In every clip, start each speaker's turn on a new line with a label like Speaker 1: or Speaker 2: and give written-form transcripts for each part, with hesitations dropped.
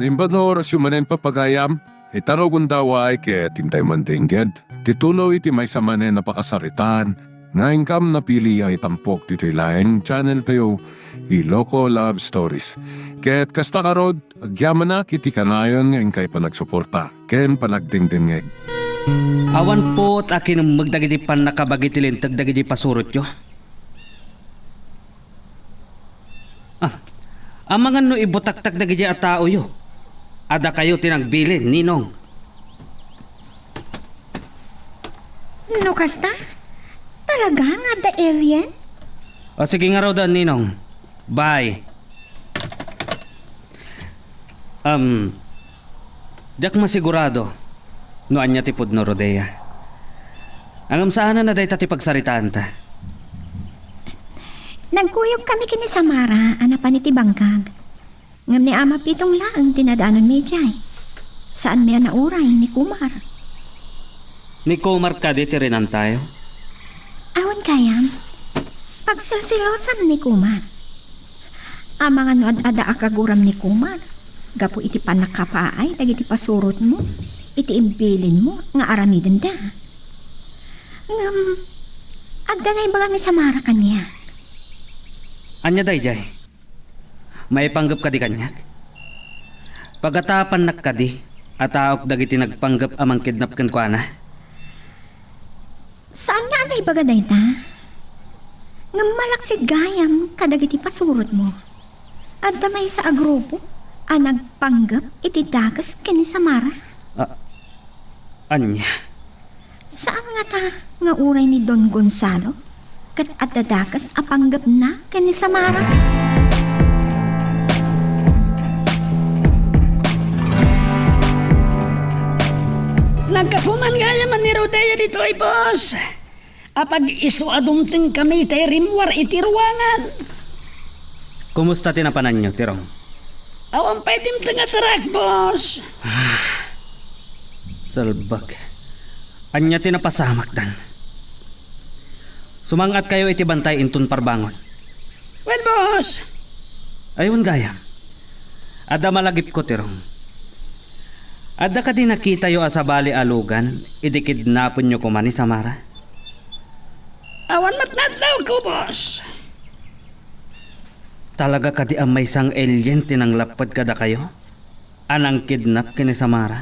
Speaker 1: Limbano rasyumanen papagayam, itaro gundaway kaya tintay mandingged. Titulo iti may samanen napakasaritan, nga income na pili ay tampok dito laing channel kayo, Iloko Love Stories. Kaya't kasta karod, agyaman na kiti kanayon ngayon kay panagsuporta, ken panagdingdingeg.
Speaker 2: Awan po at akin magdagiti pan nakabagitilin tagdagiti pasurot yo. Amangan no ibutaktak dagiti a tao yo. Ada kayo tinagbilin, ninong.
Speaker 3: No kasta? Talaga nga da alien?
Speaker 2: O sige nga raw dan, ninong. Bye. Dak masigurado. Noan niya tipod no Rodea. Angam saan na day tati pagsaritaan ta?
Speaker 3: Nagkuyog kami kini Samara, anapan iti bangkag. Ngam ni ama pitong laang tinadaanan mi jay. Saan mi nauray ni Kumar?
Speaker 2: Ni Kumar ka di tirinan tayo?
Speaker 3: Awan kayam, pagsilsilosan ni Kumar. Amang ano ada akaguram ni Kumar. Gapo iti panakapaay, dagiti pasurot mo. Iti imbilin mo, nga aramiden da. Ngam, agda na ibaga ni Samara kanya.
Speaker 2: Anya day jay? May panggap ka di kanya? Pagatapan nakadi, ataok dagiti nagpanggap amang kidnap kan kwa na?
Speaker 3: Saan nga na ibaga day ta? Ngam malaksid gayam kadagiti pasurot mo. At may sa agrupo, nagpanggap iti dagas kini Samara.
Speaker 2: Anya?
Speaker 3: Saan nga ta nga uray ni Don Gonzalo? Kat at dadakas apanggap na kini Samara.
Speaker 4: Nagkapuman nga naman ni Rodea dito ay boss. Apag iso adumting kami tayo rimwar iti ruangan.
Speaker 2: Kumusta tinapanan nyo, Tirong?
Speaker 4: Awan pa itim nga tarak, boss.
Speaker 2: Salbag. Anya tinapasamak dan. Sumangat kayo iti bantay intun parbangon.
Speaker 4: Well, boss.
Speaker 2: Ayun gayam. Ada malagip ko, Tirong. Ada ka din nakita yo asabali alugan, idikidnapon nyo kumani Samara?
Speaker 4: Awan matnadlaw ko, boss.
Speaker 2: Talaga ka di may sang alien tinanglapad kada kayo? Anang kidnap kini Samara?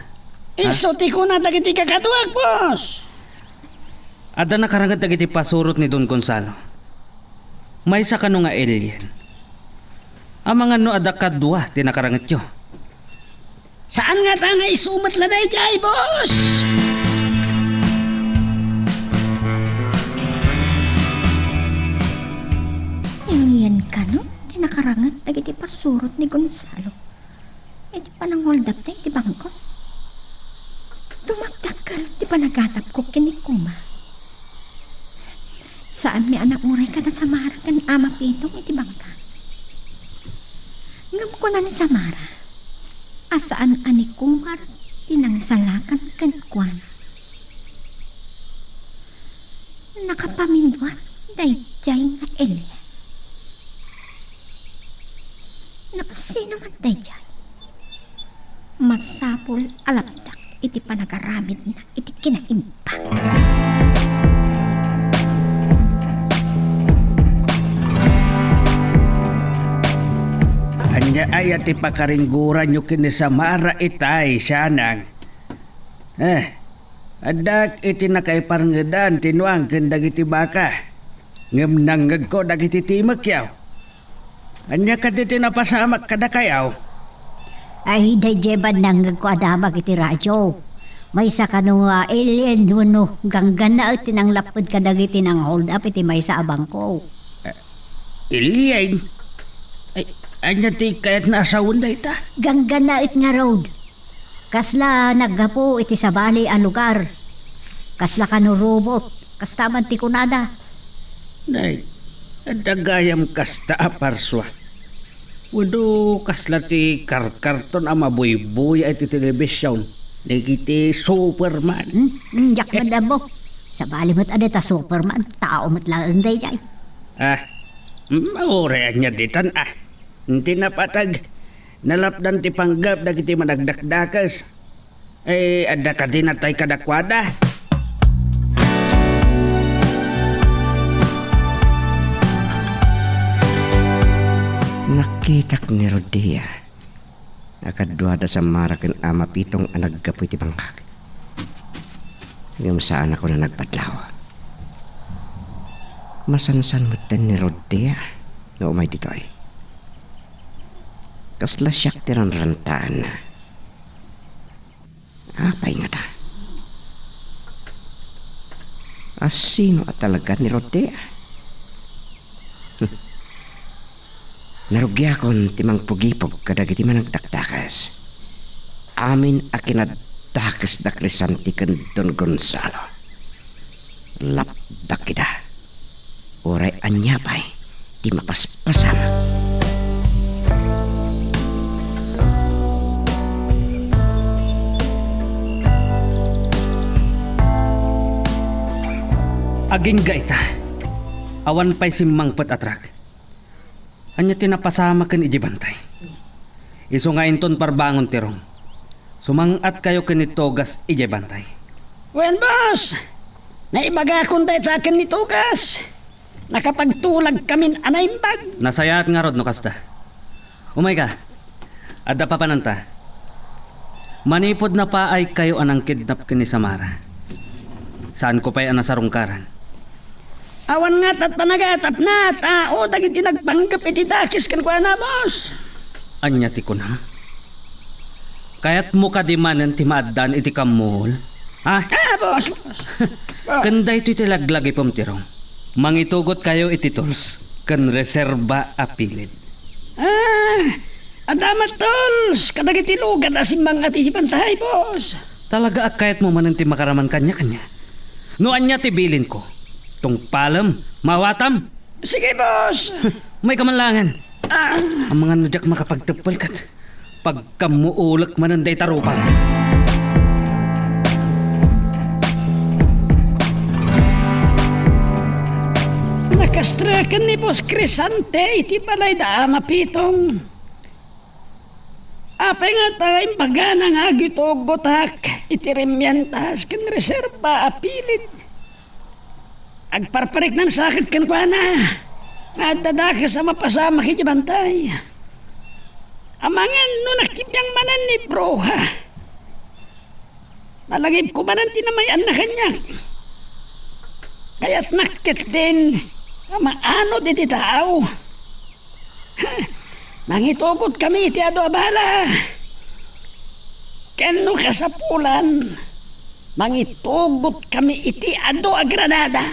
Speaker 4: Iso ti ko na dagiti kakaduag, boss.
Speaker 2: Ada nakarangat dagiti pasurot ni Don Gonzalo. May sa kano nga alien. Amang ano ada kadwa tinakarangat yo.
Speaker 4: Saan nga ta nga isumat la day jay, boss?
Speaker 3: Alien ka no? Di nakarangat dagiti pasurot ni Gonzalo. E di pa nang hold up tayo di bangko. Tumagdakal di pa nagatap ko kini Kuma. Saan mi anak uray ka na Samara kan ama pitong iti bangka. Ngam ko na ni Samara. Asaan ani Kumar tinangsalakan kan kuwan. Nakapaminduan dayjay nga alien. Nakasino man dayjay. Masapol alapdak iti panagaramid na iti kinaimpa.
Speaker 2: Anya ay ati pakaringguran nyo kini Samara itay sanang. Adak iti nakaiparangadan tinuang kendag iti baka. Ngem nanggag ko dagiti timak yaw. Anya ka diti napasamak kada kayaw.
Speaker 5: Ay, dayjeban nanggag ko adamag iti radyo. May sa kano alien no ganggan na iti nang lapod kadagiti nang hold up iti may sa abang ko.
Speaker 2: Alien? Ay, anya ti kayat naasawon da ita?
Speaker 5: Ganggan na it nga road. Kasla naggapo iti sabali a lugar. Kasla kano robot. Kastaman ti kunada.
Speaker 2: Nay, dagayam kasta aparswa. Wado kasla ti karkarton ama buy-buy ay ti telebisyon. Nagiti Superman.
Speaker 5: Jak madamo. Sabali mo't adeta Superman. Tao mo't lang day jay.
Speaker 2: Maure niya ditan Hindi na patag. Nalapdan ti panggap dagiti managdakdakas. Ada ka din natay kadakwada.
Speaker 6: Nakitak ni Rodea. Nakadwada sa marakan ama pitong anaggapoy ti bangkag. Yung saan ako na nagpadlaw. Masansan mo din ni Rodea na umay dito ay. Kasla siyak tiran rantaan na. Apay nga ta. Asino at talaga ni Rodea? Narugya kon timang pugipog kadagiti managdakdakas. Amin akinadakas daklisan ti ken Don Gonzalo. Lapdak kita. Oray anyapay ti mapaspasan.
Speaker 2: Aging gaita. Awan pa'y simang patatrak. Anya tinapasama ken iji bantay. Iso nga inton parbangon tirong. Sumangat kayo kanitogas iji bantay.
Speaker 4: Well, boss, naibaga akong daytakan ni Tugas. Nakapagtulag kamin anaimbag.
Speaker 2: Nasayat nga rod no kasta. Umay ka. Adda pa pananta. Manipod na pa ay kayo anang kidnap kini Samara. Saan ko pa'y anasarungkaran?
Speaker 4: Awan nga tat panagatap na tao dagiti nagpanggap iti dakis kan kwa na, boss.
Speaker 2: Anya ti ko na. Kaya't mo kadimanan ti maaddan iti kamul. Ha?
Speaker 4: Boss.
Speaker 2: Kanday ito iti laglag ipom tirong. Mangitugot kayo iti tools. Kan reserba apilid.
Speaker 4: Adamat tools. Kadagiti lugan asimbang ati si Bantay, boss.
Speaker 2: Talaga akayat mo manan ti makaraman kanya-kanya. No anya ti bilin ko. Tung palam, mawatam.
Speaker 4: Sige, boss.
Speaker 2: May kamanlangan. Ang mga nudyak makapagtapal kat. Pagkamuulak mananday tarupan.
Speaker 4: Nakastrakan ni Boss Crisante iti balay da mapitong. Apay nga tayo bagana nga gitogotak iti remyantas kan reserba apilid. Agparparik ng sakit kan kwa na. At dadaka sa mapasama kiti Bantay. Amangan no nakipyang manan ni Broha. Nalagib ko manan tinamayan na kanya. Kaya't nakit din. Maano diti tao. Nangitugot kami iti ado abala. Kano kasapulan. Mangitugot kami iti ado a Granada.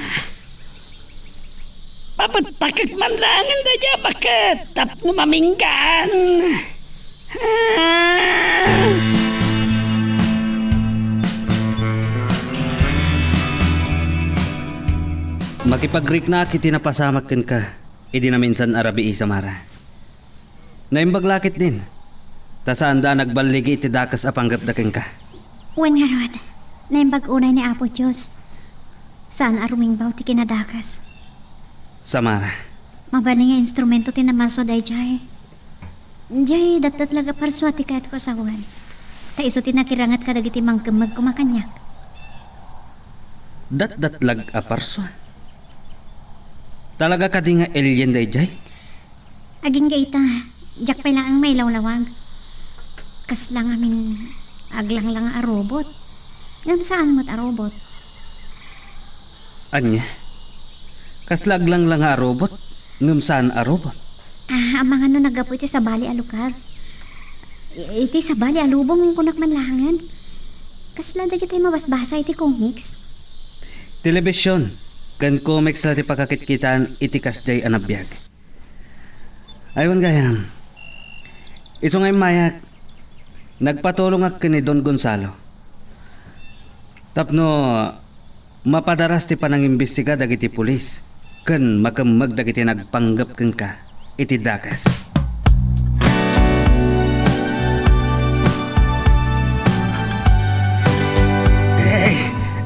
Speaker 4: Papatakak man langan da dya bakit tapno maminggan.
Speaker 2: Makipag-Greek na kiti napasamak ken ka. Idi na minsan Arabi Samara. Naimbaglakit din. Tasaan da nagbaligi iti dakas apanggap da ken ka.
Speaker 5: Wen nga rod, naimbag unay ni Apo Diyos. Saan aruming baw ti kinadakas?
Speaker 2: Samara.
Speaker 5: Mabali nga instrumento ti namaso day jay. Jay, datat laga parswati kahit ko sa uwan. Ta iso tinakirangat ka dagiti mangkemag kumakanyak.
Speaker 2: Dat-datlag aparso. Talaga ka di nga alien day jay?
Speaker 5: Aging gaita, jak pa lang ang may lawlawag. Kas lang amin aglang lang a robot. Ngam saan mo't a robot?
Speaker 2: Anya? Kaslag lang a robot? Ngam saan a robot?
Speaker 5: Ang mga no nagapo iti sa bali a lugar. Iti sa bali a lubong kunak manlangan. Kasla dagiti mabasbasa iti comics.
Speaker 2: Telebisyon. Kan comics na ti pagkakitkitaan iti kasjay anabiyag. Aywan gayam. Iso ngay mayak. Nagpatulong ak ni Don Gonzalo. Tapno mapadaras ti panangimbestiga dagiti pulis. Kan makamag dagiti nagpanggap ken ka iti dakas.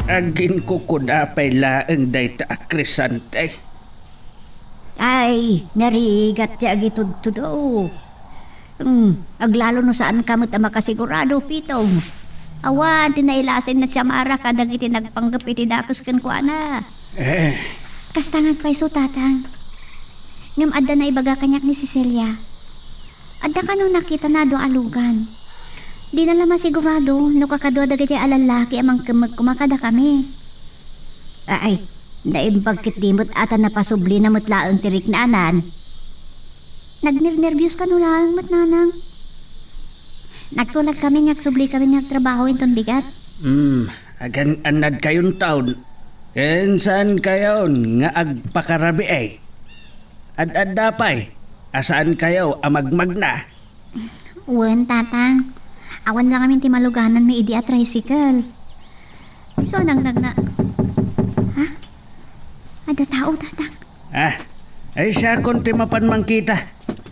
Speaker 2: Agin ko kudapay laeng dayta akrisante.
Speaker 5: Ay, narigat ti agitudtudo. Aglalo no saan kamot ang makasigurado, pitong. Awan, tinailasin na siya mara kadag iti nagpanggap iti dakos kan ko ana.
Speaker 4: Eh,
Speaker 3: Kastangag paiso, tatang. Ngam adda na ibaga kanyak ni Cecilia. Adda ka nung nakita na do alugan. Di na lamang sigurado no kakadwa daga jay alalaki amang kumakada kami.
Speaker 5: Ay, naimbagkit dimot ata napasubli na mutlaang tirik na anan.
Speaker 3: Nagnervyos ka no lang, matnanang. Nagtulad kami subli kami nagtrabaho inton bigat.
Speaker 4: agan anad kayon taon. Ken saan kayon nga agpakarabi ay? Ad dapay, asaan kayo amagmag na?
Speaker 3: Uwan, tatang. Awan lang kami timaluganan may idi at tricycle. So, nang Ha? Ada tao, tatang.
Speaker 4: Ay siya konti mapan man kita.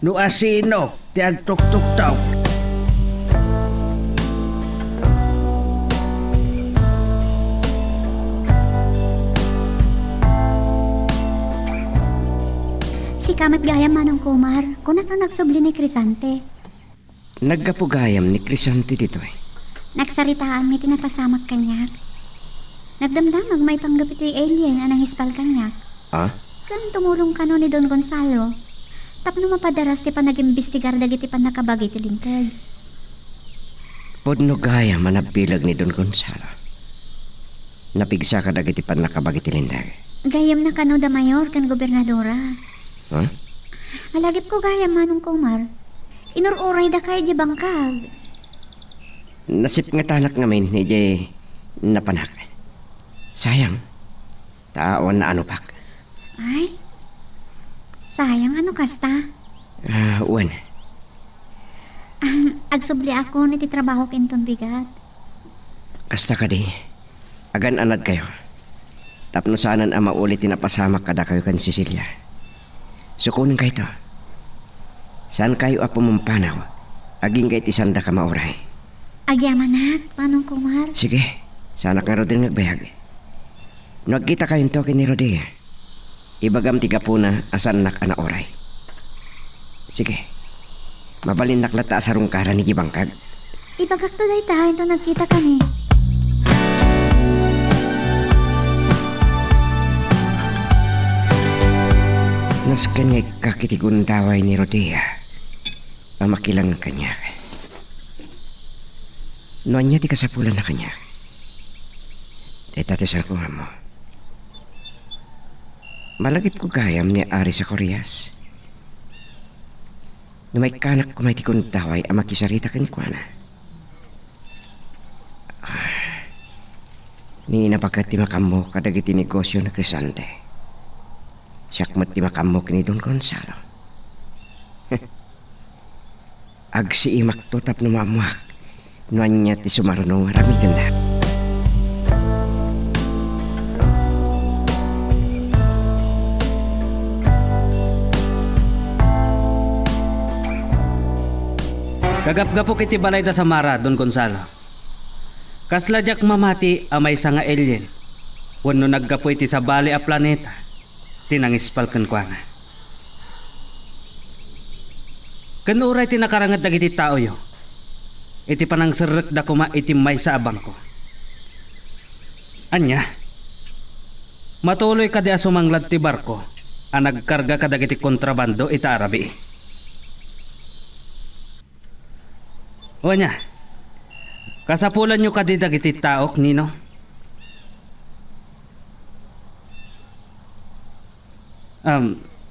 Speaker 4: No asino, ti agtuk-tuk tao.
Speaker 3: Si Kamat Gayam Manong Kumar, kung ano nagsubli ni Crisante.
Speaker 6: Nagkapugayam ni Crisante dito eh.
Speaker 3: Nagsaritaan may tinapasamak kanyak. Nagdamdamag may panggapit ni alien anang hispal kanyak.
Speaker 6: Ah?
Speaker 3: Kan tumulong kano ni Don Gonzalo. Tapno mapadaras ti pa nag-imbestigar dagiti pa nakabagi ti lingkod.
Speaker 6: Podno gaya manabilag ni Don Gonzalo. Napigsa ka dagiti pan nakabagi tilindag.
Speaker 3: Gayam na kano da mayor kan gobernadora.
Speaker 6: Huh?
Speaker 3: Malagip ko gayam Manong Kumar. Inururay da kayo di bangkag.
Speaker 6: Nasip nga tanak ngamin ni Jay napanak. Sayang. Taon na ano pak.
Speaker 3: Ay, sayang ano kasta.
Speaker 6: Uwan.
Speaker 3: Agsubli ako ni ti trabaho kinton bigat.
Speaker 6: Kasta ka di. Agan anad kayo. Tapno saanan ang maulit tinapasamak kada kayo kan Cecilia. Sukunin kayo to. Saan kayo apo mumpanaw? Aging kayo tisanda ka mauray.
Speaker 3: Agyamanat, Manong Kumar.
Speaker 6: Sige, sana ka Rodel nagbayag. Nagkita kayo to ni Rodel. Ibagam tiga po na asan nak ana oray. Sige, mabalin naklata sa rungkara ni Gibangkag.
Speaker 3: Ibagak to day tayo ito nagkita kami.
Speaker 6: Naskan ngay kakitigun taway ni Rodea. Amakilang kanya. Noon niya di kasapulan na kanya. Tatatesan ko nga mo. Malagip ko gayam ni Ari sa Koreas. Na may kanak ko may tikun taway ang makisarita kan kwa na. Ni napakat ti makamo kadagiti negosyo na Crisante. Siyakmat ti makamo kini Don Gonzalo. Agsi imak to tap numamuak. Nuan niya ti sumarunong ramitin na.
Speaker 2: Kagapgapok iti balay da Samara, Don Gonzalo. Kasladyak mamati amay sa nga alien. Wano naggapo iti sa bali a planeta. Tinangispal kan kwa nga. Kanuray tinakarangat dagiti tao yo. Iti panang serek da kuma iti may sa abang ko. Anya, matuloy ka di asumanglad ti barko a nagkarga ka dagiti kontrabando ita Arabi. O nya, kasapulan nyo ka di dagiti taok, Nino?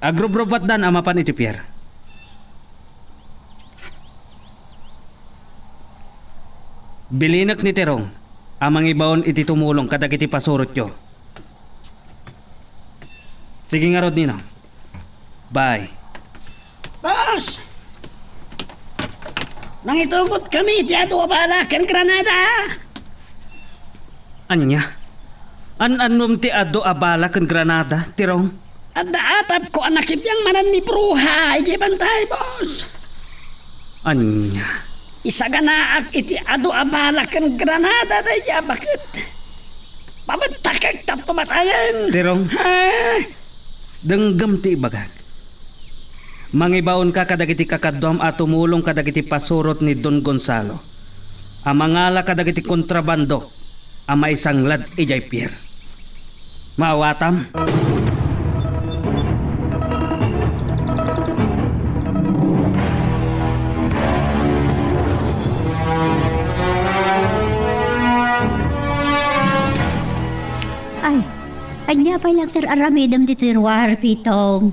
Speaker 2: Agrobrobat dan amapan iti Pierre. Bilinak ni Terong, amang ibaon iti tumulong kadag iti pasurot yo. Sige nga rod, Nino. Bye.
Speaker 4: Boss! Nangitugot kami ti ato abalakan Granada.
Speaker 2: Anya? An-anom ti ado abala kan Granada, Terong?
Speaker 4: At daatap ko ang nakipyang manan ni Bruha, iti bantay, boss.
Speaker 2: Anya?
Speaker 4: Isaganaak iti ado abala kan Granada, daya bakit? Pabatakag tap tumatayan.
Speaker 2: Terong,
Speaker 4: Ha?
Speaker 2: denggam ti ibagag. Mangibaon ka kadagiti kakadwam at tumulong kadagiti pasurot ni Don Gonzalo. Amangala kadagiti kontrabando, amay sanglad ijay Pierre. Maawatam.
Speaker 5: Anya pa lang aramidam dito yung war, pitong.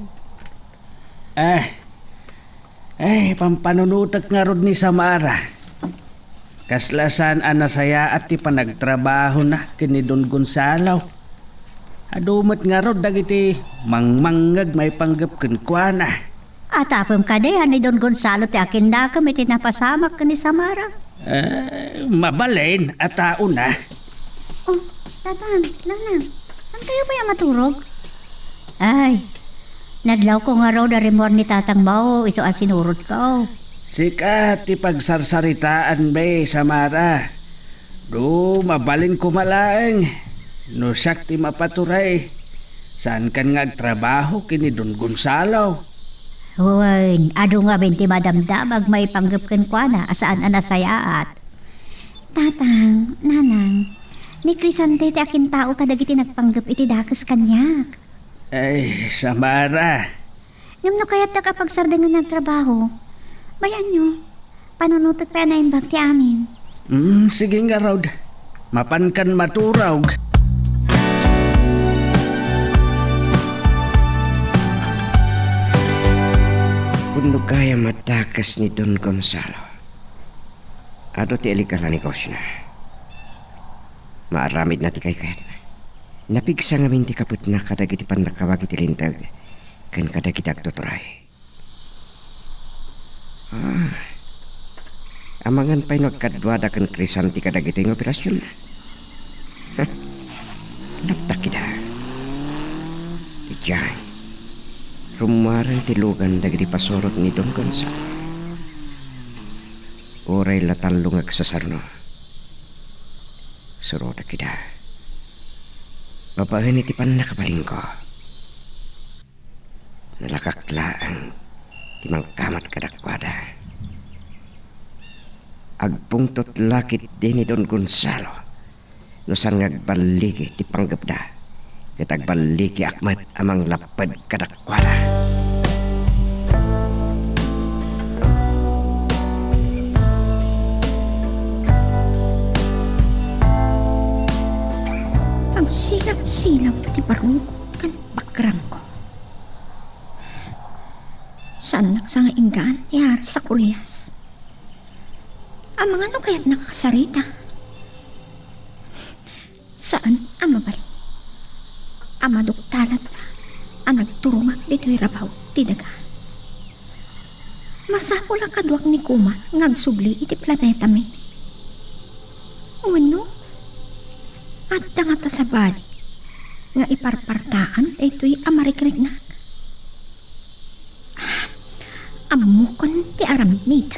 Speaker 4: Pampanunutak nga rod ni Samara. Kaslasan anasaya at ti panagtrabaho na kini Don Gonzalo. Adumat nga rod dagiti mangmangag may panggap kenkwana.
Speaker 5: At apam ka ni Don Gonzalo ti akin na kami tinapasamak ka ni Samara.
Speaker 4: Mabalin at tao na.
Speaker 5: Oh, tatang, lang. Saan kayo ba yung maturog? Ay, nadlaw ko nga raw na remor ni Tatang Bao, iso asinurot ko.
Speaker 4: Sikat ti pagsarsaritaan be, Samara. Do, mabalin ko malaeng. No siyak ti mapaturay. Saan kan nga agtrabaho kini Don Gonzalo?
Speaker 5: Huwag, ado nga binti madamdamag may panggap kwa na asaan anasayaat. Tatang, nanang, ni Crisante ti akin tao kadagiti nagpanggap iti dakas kanyak.
Speaker 4: Ay, Samara.
Speaker 5: Ngam no kaya't nakapagsarda nga nagtrabaho, bayan nyo, panunutot pa na yung ti amin.
Speaker 4: Sige nga raw. Mapankan maturaw.
Speaker 6: Kundo kaya matakas ni Don Gonzalo. Ado ti alikala negosyo na. Maaramid na ti kay kayat. Napigsa ngamin ti kaput na kadagiti panakawag iti lintag. Kan kadagiti agtuturay. Amangan pa'y nagkadwada kan Crisanti kadagiti ng operasyon na. Naptakida. Ijay. Rumaran ti lugan dagiti pasurot ni Don Gonzalo. Oray latalong agsasarno. Surota kita. Babahan iti pan nakabaling ko. Nalakaklaan. Timang kamat kadakwada. Agpungtot lakit din ni Don Gonzalo. Nusan ngagbaligi ti panggapda. Kitagbaligi akmat amang lapad kadakwada.
Speaker 3: Silaw-silaw ti barong kan bakrang ko. Saan nagsangainggaan yar sa kuryas? Ang mga ano kaya't nakakasarita? Saan ang mabalik? Ang maduktalat na ang nagturungak dito'y rabaw ti daga. Masapol ang kadwak ni Kuma ngagsubli iti planeta mi. Ano? At tangata sa bali nga iparpartaan ito'y amarikrik na. Amukon ti aramnita.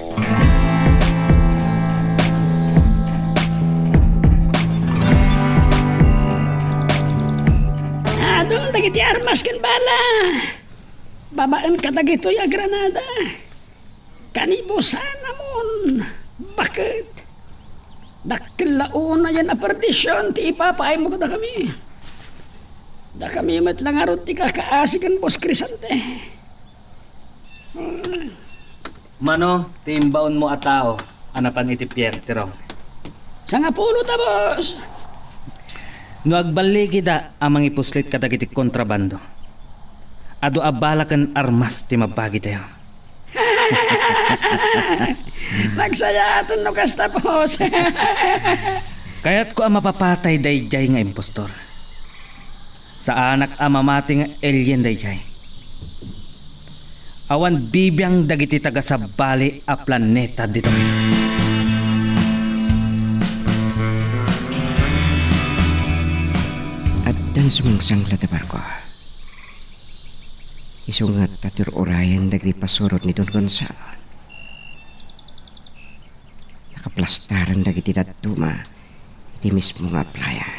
Speaker 4: Doon dagiti armas kan bala. Babaan ka dagito ya Granada. Kanibusan namon. Bakit? Dakilaon na yan a perdisyon ti ipapaay mo kada kami. Da kami matlang arot ti kakaasikan Boss Crisante.
Speaker 2: Mano, timbaon mo at tao, anapan iti Pierre, tirong.
Speaker 4: Sa nga pulo ta, boss.
Speaker 2: No agbaligi da amang ipuslit kadagiti kontrabando. Ado abala kan armas ti mabagi tayo.
Speaker 4: Nagsayatan no kasta, boss.
Speaker 2: Kaya't ko ang mapapatay dayjay nga impostor. Sa anak amamati nga alien dayjay. Awan bibiyang dagiti taga sa bali a planeta dito.
Speaker 6: At dan sumangsang latabar ko. Isungat tatur orayan dagri pasurot ni Don Gonzalo. Nakaplastaran dagiti datuma iti mismo nga playa.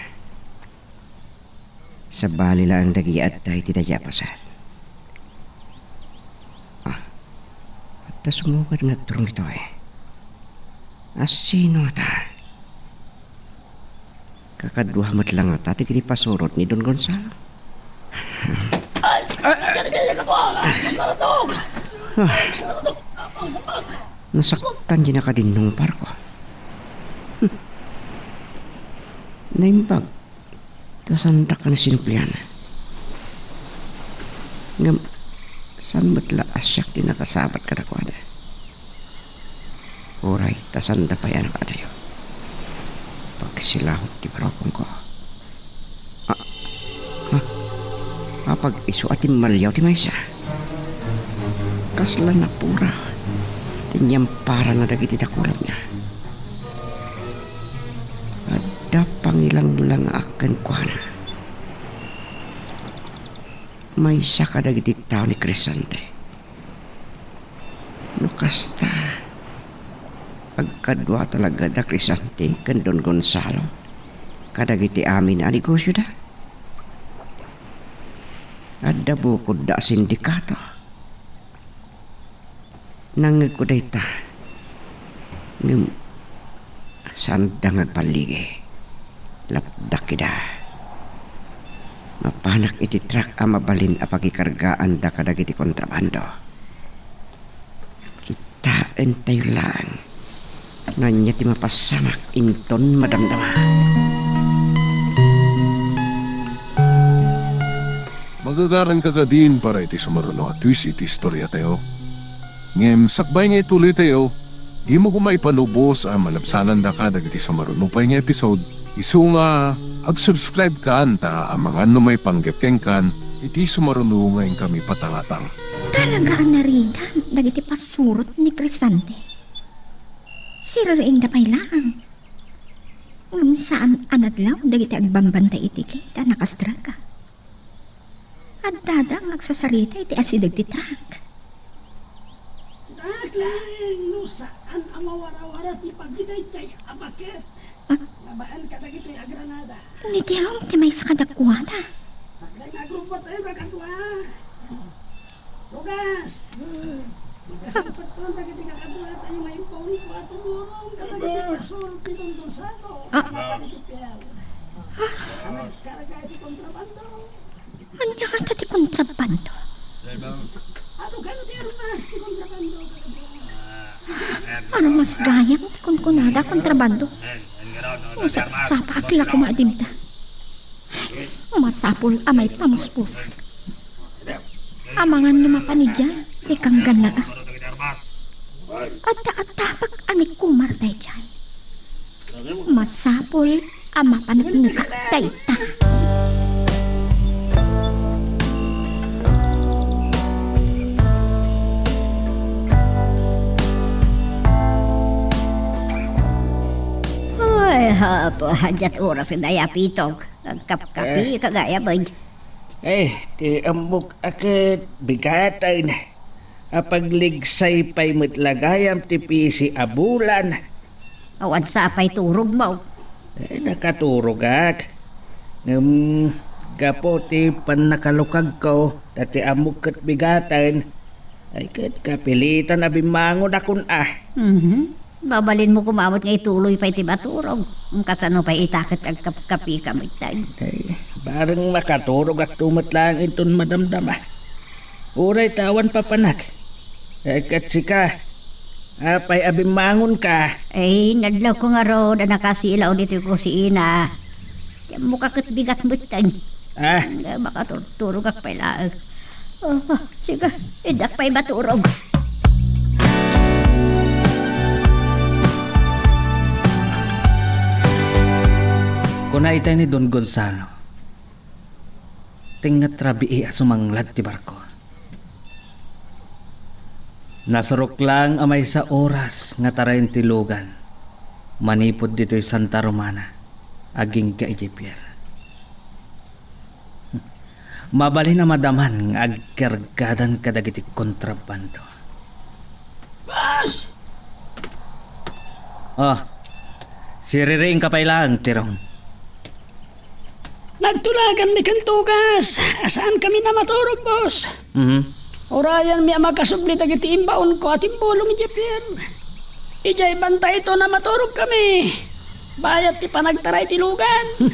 Speaker 6: Sa balilaan dagi at tayo ti dayapasan. Tas sumugad nga turong ito eh. Asino ta? Kakaduha matlang nga tati kini pasurot ni Don Gonzalo. Nasaktan din na kadinong parko. Naimbag. Tasanda ka na sinuplian. Ngam, saan matla asyak din nakasabat ka na kuwada? Oray, tasanda pa yan nakadayo. Pag silahot di baropong ko. Pag iso atin malyaw ti maysa. Kasla na pura. Tinyam para na dagiti dakulat niya. Ada pangilang lang akan kuana. May isa ka dagiti tao ni Crisante. Nukasta. Pagkadwa talaga da Crisante kan Don Gonzalo. Kadagiti amin na negosyo da. Ada bukod da sindikato. Nangikuday ta. Ngam sandang agpalige. Lapdak kida. Mapanak iti truck ang mabalin a pagikargaan da kadagiti kontrabando. Kitaan tayo lang. Nanya ti mapasamak inton madamdama.
Speaker 1: Magagaran ka ka din para iti sumaruno at twist iti istorya tayo. Ngem, sakbay nga ituloy tayo, di mo kumay panubos ang malabsanan da ka dagiti sumaruno pa nga episode. Isu nga, ag-subscribe ka anta ang mga numay panggepkeng kan, iti sumaruno ngayon kami patangatang.
Speaker 3: Talagaan na rin dagiti pasurot ni Crisante. Siraraing dapay lang. Ngam saan anadlaw dagiti agbambanta iti kita nakastraga. At dadang agsasarita iti asidag ti truck.
Speaker 4: Daklang, no saan ang mawara-wara ti pagbiday chay abakit. Nabaan ka dagito'y agranada.
Speaker 3: Ni Tilong ti may sakadakwada.
Speaker 4: Saklay na grupo tayo kakadwa. Lugas! Lugas ang patron dagiti kakadwa tayo may pawin ko at tumurong kadagiti pasurot ni Don Gonzalo. Mapagitipiyaw. Anas karaga iti kontrabando.
Speaker 3: Anya nga ta ti kontrabando?
Speaker 4: Ano ka na ti armas ti kontrabando?
Speaker 3: Ano mas gayam ti kunkunada kontrabando? O sa pakla kumadimta. Masapol amay pamuspusan. Amangan lumapanidyan ti kanggan na. At taatapag anik kumartay dyan. Masapol amapanagtay ta.
Speaker 5: Ay, hapo, hajat oras na yapitog. Nagkapkapi, kagaya ba?
Speaker 4: Ti ambok akit bigatan. Apagligsay pa'y matlagayam ti pisi abulan.
Speaker 5: Awan sapay turog mo.
Speaker 4: Nakaturog ak. Gapo ti panakalukag ko. Dati ambok kat bigatan. Ay kat kapilitan na bimangon akon
Speaker 5: Babalin mo kumamot nga ituloy pa iti baturog. Ang kasano pa itakit ang kapi kamitag.
Speaker 4: Ay, bareng makaturog at tumat lang iton madamdama. Uray tawan papanak. Ay katsika, apay abimangon ka.
Speaker 5: Ay, nadlaw ko nga ro na nakasilaw dito ko si Ina. Kaya mukha kat bigat butang. Makaturog ak pala. Sige, idak pa'y baturog.
Speaker 2: Kuna itay ni Don Gonzalo. Tingat rabi sumanglad ti barko. Nasarok lang amay sa oras nga tarayin ti lugan. Manipod dito'y Santa Romana. Aging ka Ejipyer. Mabali na madaman nga agkargadan kadagiti kontrabando.
Speaker 4: Bas!
Speaker 2: Siririing ka pa ilang, Tirong.
Speaker 4: Nagtulagan mi kantugas. Saan kami na maturog, boss? Orayan mi makasubli dagiti imbaon ko at imbulong Jepian. Ijay bantay ito na maturog kami. Bayat ti panagtaray ti lugan.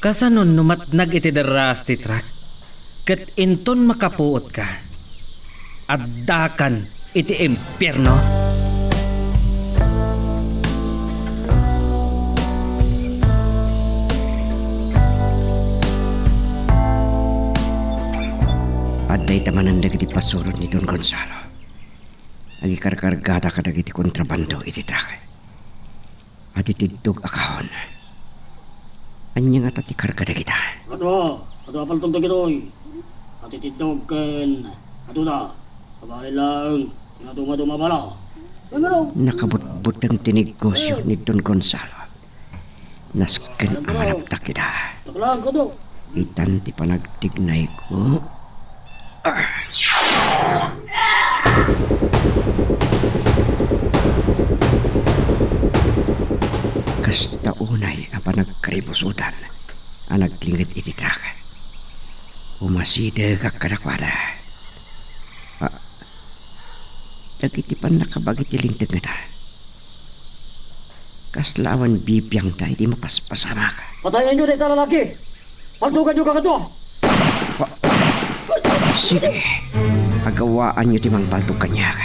Speaker 2: Kasanon numatnag iti deras ti truck. Ket inton makapuot ka. Addakan iti impyerno.
Speaker 6: Aday tamanan dagiti pasurot ni Don Gonzalo. Agi karkargada ka dagiti kontrabando iti truck. At itidtog akahon. Anya nga tati karga dagita.
Speaker 4: Ato apal tong dagitoy. At itidog ken ato da. Kabali lang. Tinatuma-tuma bala.
Speaker 6: Nakabutbut ang tinegosyo ni Don Gonzalo. Nasken ang hanap takida.
Speaker 4: Taklang ko to.
Speaker 6: Itan ti panagtignay ko. Kasta unay ang panagkaribusudan ang naglingid iti truck. Umaside kakadakwada. Dagiti pan nakabagiti lingtag na ta. Kaslawan bibiyang da, hindi mapaspasama ka.
Speaker 4: Patayin nyo dito lalaki. Pagtugan nyo ka to.
Speaker 6: Sige, agawaan nyo timang paltog kanya.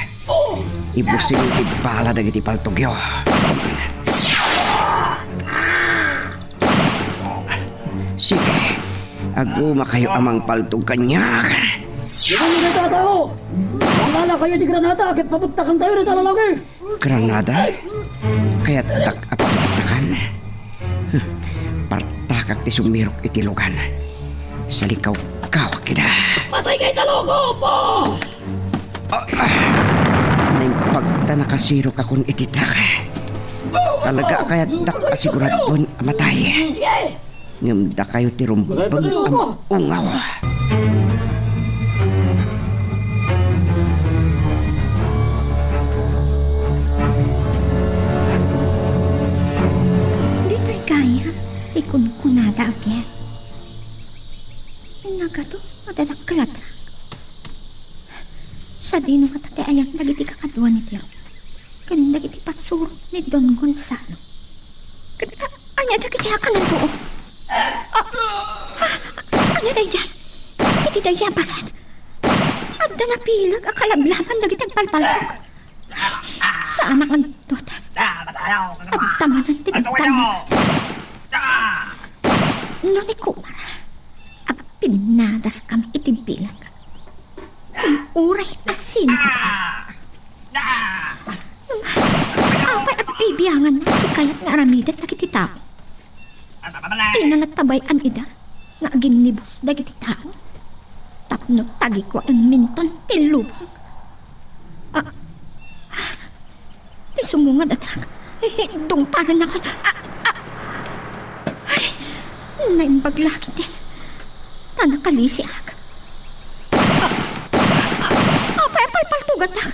Speaker 6: Ibusin ti bala dagiti paltog yo. Sige, aguma kayo amang paltog kanya.
Speaker 4: Dito nyo dito tao. Wala kayo di granata. Kaya papuntakan tayo dito lalaki.
Speaker 6: Granada? Kaya tak apapagtakan. Partakak ti sumirok itilugan. Salikaw kawak kita.
Speaker 4: Patay kay taloko po.
Speaker 6: Naimpagta nakasirok akong ititrak. Talaga kaya tak asiguradon amatay. Ngamda kayo tirumbang ang ungaw.
Speaker 3: Dito'y kaya. Ikun-kunada agya. Nagato, madadakkalat. Sa dino katate ayang dagiti kakadwa ni Tio. Kan dagiti pasuro ni Don Gonzalo. Anya dagiti akalan po. Anya dayjay. Iti dayjay pasad. Adda na pilag akalablaban dagiti agpalpaltok. Sa anak ang tot. Agtamanan ti agtamanan. No ni Kumara. Pinadas kami itimpilang. Uray na sino. Away at bibiyangan na ikayat na aramidat na kiti tao. Tinanagtabay-an ida nga aginibus da kiti tao. Tapno tagi ko ang minton tilubang. Isumungad at hindong para na ka. Naimbagla kiti. Tanakalisi ak. Paltugan na.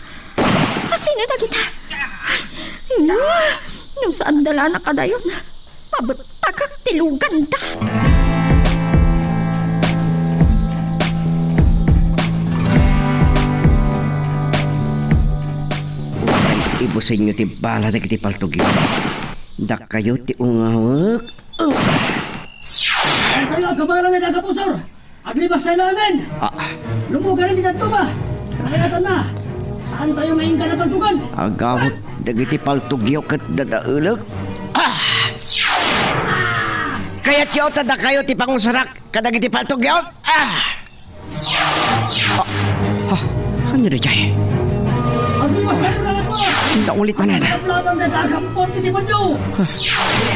Speaker 3: Asina na kita. Yung saan dala na kadayon. Mabutagak tilugan da.
Speaker 6: Ibusin nyo ti bala dagiti paltog yo. Dak kayo ti ungawak.
Speaker 4: Ang tayo agkabalan na nagkapusor. Aglibas tayo namin. Lumugan rin dito ba? Nakayatan na. Saan tayo ngayon ka na pagtugan?
Speaker 6: Agawat dagiti paltog yo kat dadaulag. Kaya't yo tada kayo ti pangusarak kadagiti paltog yo. Ano na jay?
Speaker 4: Aglibas tayo na lang po.
Speaker 6: Hindi ulit manana.
Speaker 4: Laban na nagkampon titipan nyo.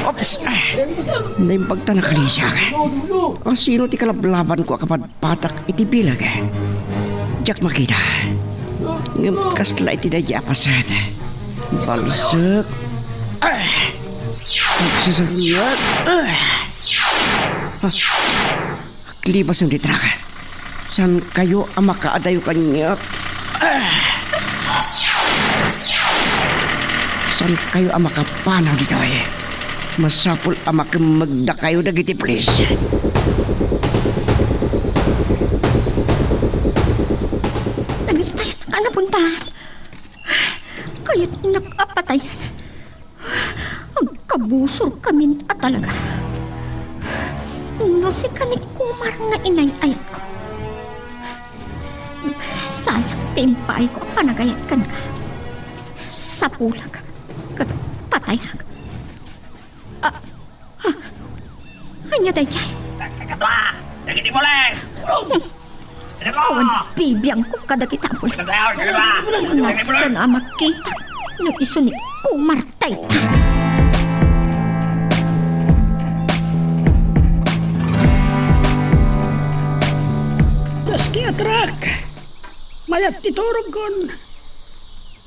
Speaker 6: Ops! Naimbagta na kalisya ka. Sino ti kalablaban ko kapag patak iti bilag eh? Diyak makita. Ngam kasla iti da yapasat. Balsak. Pagsasagunyat. Klibas ang ditraka. San kayo ang makaadayo kanya? San kayo ang makapanaw dito eh? Masapul ang makamagda kayo dagiti please.
Speaker 3: Tan. Kaya't nakapatay. Ang kabusor kami at talaga. No si kanik kumar nga inay-ayat ko. Sayang timpay ko panagayat kan ka. Sa pulag. Kat patay hag. Hanya day jay.
Speaker 4: Kadwa! Dagiti pulis!
Speaker 3: Awan bibiyang ko kada kita pulis. Nas ka na makita. No iso ni kumar tayta.
Speaker 4: Maski atrak! Mayat titurog kon!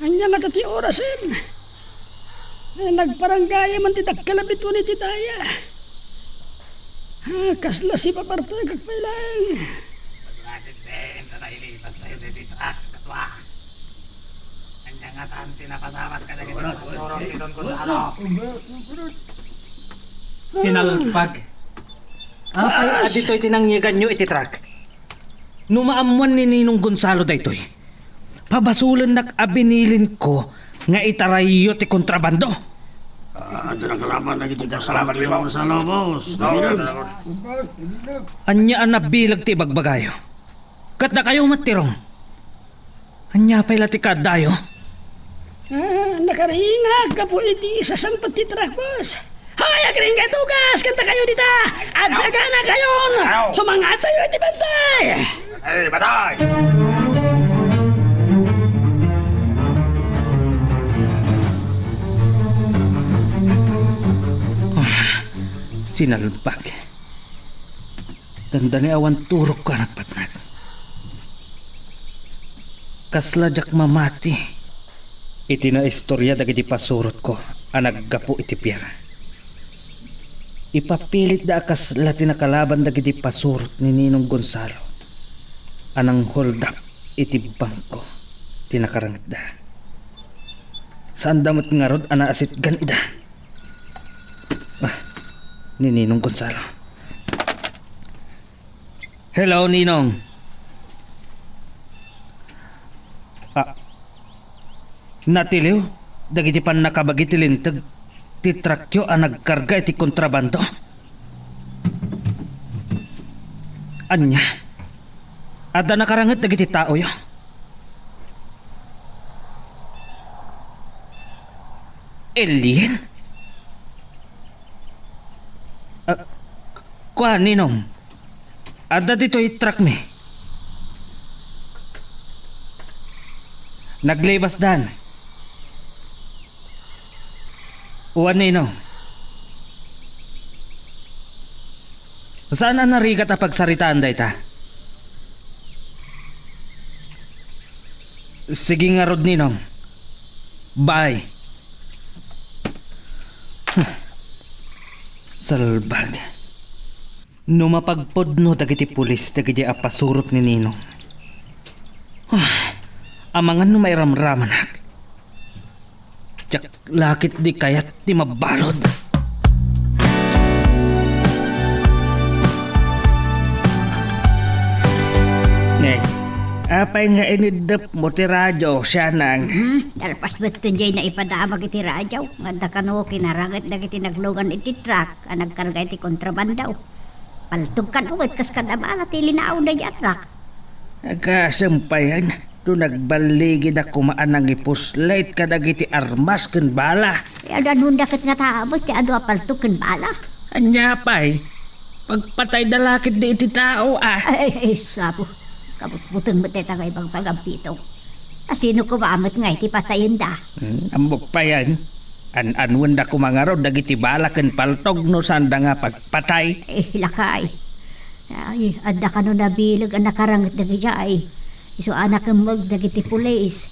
Speaker 4: Anya nga tati orasin! Nagparanggaya man titak kalabit mo ni titaya! Kasla si papartoy kagpailang!
Speaker 2: Sinalpag. Ay, adito'y tinangyagan nyo iti truck. Numaamuan ni Ninong Gonzalo daytoy. Pabasulan nak abinilin ko nga itarayo ti kontrabando. Anya ang nabilag ti bagbagayo. Kat na kayo matirong. Anya pa'y latikad dayo.
Speaker 4: Nakaringag ka po iti isasang patitrak, boss. Hayag rin ka tugas, kanta kayo dita. At saka na kayon, sumanga tayo iti bantay. Ay, batay!
Speaker 2: Sinalpag. Tanda ni awan turok ka nagpatnag. Kasladyak mamati. Iti na istorya dagiti pasurot ko ang naggapo iti piyera. Ipapilit da akas lati nakalaban dagiti pasurot ni Ninong Gonzalo. Anang hold up iti bangko tinakarangat da. Saan damot nga rod anaasit gan ida. Ni Ninong Gonzalo. Hello, Ninong. Natiliw, dagiti pan nakabagitilintag titrakyo ang nagkarga iti kontrabando. Anya, ada nakarangat dagiti tao yo. Alien? Kwa, Ninong, ada dito'y truck me. Naglibas dan. Uwan, Ninong. Saan ang narigat ang pagsaritaan da ita? Sige nga rod, Ninong. Bye. Salbag. Numapagpod no dagiti pulis dagiti apasurot ni Ninong. Amangan no may ramraman hag. Tsak lakit di kayat di mabalod.
Speaker 4: Apay nga inidap mo ti radyo siya nang...
Speaker 5: Dalpas betul jay na ipadamag iti radyaw. Nganda kano kinarangat dagiti naglugan iti truck ang nagkarga iti kontrabandaw. Paltog kan uwit kas kadabala ti linaaw na iti truck.
Speaker 4: Nagasampayan, doon nagbaligi na kumaan ng ipuslit ka dagiti armas kan bala.
Speaker 5: Ada nun dakit nga taabot ti adu apaltog kan bala.
Speaker 4: Anya pa'y, pagpatay dalakit di iti tao
Speaker 5: Ay, sabo. Kabutbutang mateta nga ibang pagampito. Asino ko maamot nga iti patayin da.
Speaker 4: Ambok pa yan. An-anwan da kumangarod dagiti bala kan paltog no sanda nga pagpatay.
Speaker 5: Lakay. Ay, anda ka no nabilag ang nakarangat dagiti ay. Iso anak ang mag dagiti pulis.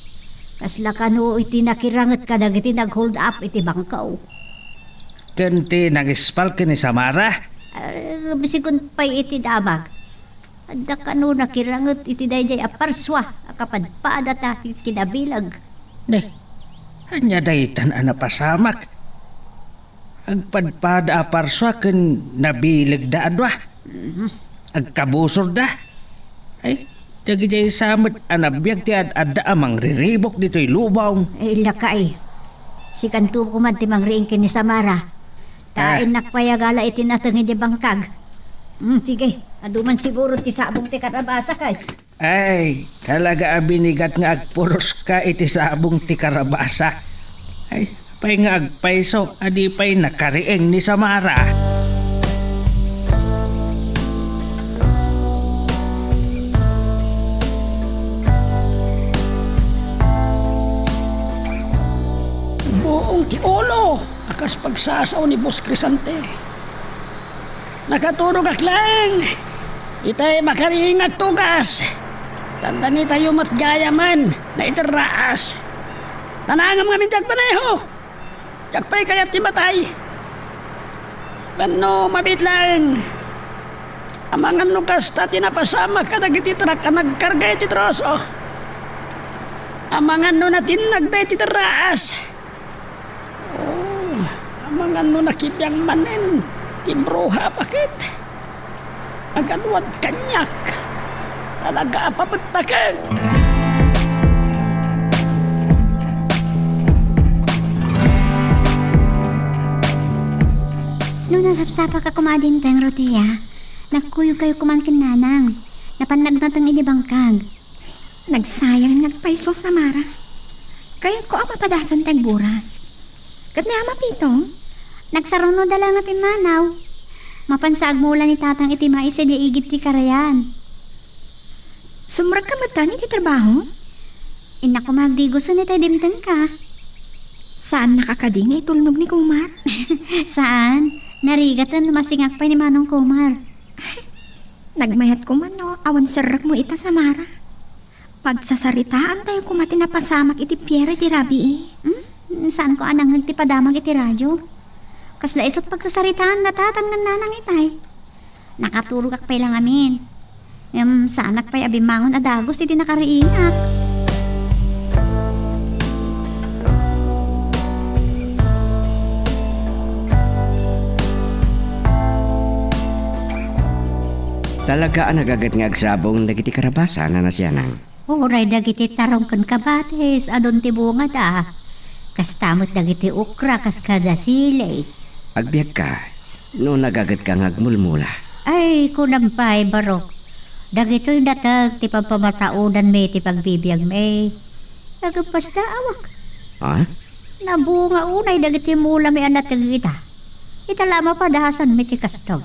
Speaker 5: Kasla ka no iti nakirangat ka dagiti nag-hold up iti bangkaw.
Speaker 4: Kanti nag-ispal ka ni Samara.
Speaker 5: Bisikon pa'y iti damag. Anda ka no nakirangat iti dayjay aparswa. Akapadpada ta kinabilag.
Speaker 4: Ne, anya daytan anapasamak. Agpadpada aparswa kan nabilag da adwa. Agkabusor da. Ay, Dagiti samot anabiyag ti adda amang riribok dito'y lubaw.
Speaker 5: Ay, lakay. Si kanto ko man timang riing kini Samara. Tain nakpayagala iti natangin di bangkag. Sige, aduman siguro ti sabong ti karabasa kay.
Speaker 4: Ay, talaga abinigat nga agpuros ka iti sabong ti karabasa. Ay, pay nga agpaiso, adi pay nakarieng ni Samara.
Speaker 7: Buong ti ulo, akas pagsasaw ni Boss Crisante. Nakaturog aklang, itay makariing agtugas. Tanda ni tayo matgayaman na itiraas. Tanangam nga mintiag paneho. Yakpay kayat ti matay. Bano mabit lang. Amangan nukas ta tinapasama ka dagiti trak ka nagkarga iti troso. Amangan no natin nagday ti tiraas. Amangan no nakipyang manen, timbruha bakit? Aganwad kanyak, talaga apapagtakan.
Speaker 5: Nung nasapsapa ka kumadin tayong rotiya, nagkuyog kayo kumankin nanang. Napanag na tang inibangkag.
Speaker 3: Nagsayang nagpaiso Samara. Kaya ko ang mapadasan tag buras. Kat na mapitong,
Speaker 5: Nagsaruno dala nga pinmanaw. Mapansag mula ni tatang iti mais di igit ti karayan.
Speaker 3: sumrag ka matan iti trabaho?
Speaker 5: Ina ko magdigo sa nita dimtan ka.
Speaker 3: Saan nakakading itulnog ni Kumar?
Speaker 5: Saan? Narigatan lumasingak pa ni Manong Kumar.
Speaker 3: Nagmayat ko man no, awan serrak mo ita Samara. Pagsasaritaan tayo kumati na pasamak iti Pierre iti Rabi eh.
Speaker 5: Saan ko anang nagtipadamag iti radyo? Kasla isot pagsasaritaan na tatang ng nanang itay. Nakatulog ak pa lang amin. Saan pa'y abimangon adagos iti nakariinak.
Speaker 6: Talaga ang nagagat nga agsabong nagiti karabasa na nasyanang.
Speaker 5: Oray dagiti tarong kan kabates adon ti bunga da. Kastamot dagiti ukra kas kada silay.
Speaker 6: Agbiag ka, no nagagat ka nga agmulmula.
Speaker 5: Ay kunampay barok. Dagito'y datag ti pagpamataudan may ti pagbibiyag may. Nagpas na awak.
Speaker 6: Ha?
Speaker 5: Nabunga unay dagiti mula may anak kita. Italama pa dahasan may ti kastog.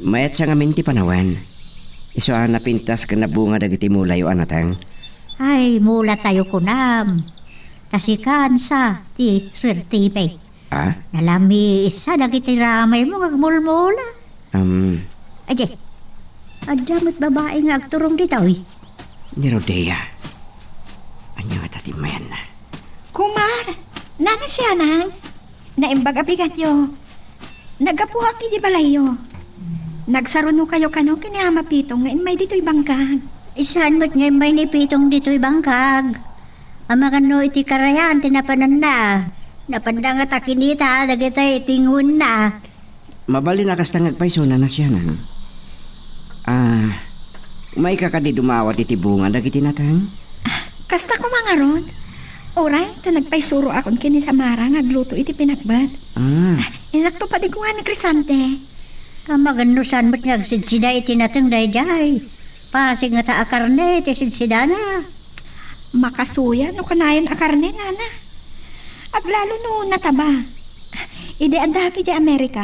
Speaker 6: Mayat sa ngamin ti panawan. Iso na pintas ka na bunga dagiti mula yung anatang.
Speaker 5: Ay mula tayo kunam. Kasi kansa ti swertipe.
Speaker 6: Ha?
Speaker 5: Nalami isa dagiti ramay mo agmulmula. Aje. Adamot babae nga agturong dito eh.
Speaker 6: Ni Rodea. Anyo nga tati mayan na.
Speaker 3: Kumar, nana siya nang. Naimbag abigat yo. Nagapuhak ni di balayo. Nagsaruno kayo kano kiniama pitong ngayon may dito'y bangkag.
Speaker 5: Isaan mo't ngayon may nipitong dito'y bangkag. Amakano iti karayan tinapanan na. Napanda nga takinita dagitay tingun na.
Speaker 6: Mabali na kasta ngagpaiso na nasyanan. May kakadi dumawat iti bunga dagiti natang?
Speaker 3: Kasta ko mga ron. Oray, ta nagpaisuro akon kini Samara ngagluto iti pinakbat. Inakto pa di ko nga ni Crisante.
Speaker 5: Kamagano saan mo't ngagsidsida iti natang dayjay. Pasig nga ta akarne iti sidsidana.
Speaker 3: Makasuya no kanayan a karne nana. Aglalo no nataba. Ide andaki di Amerika.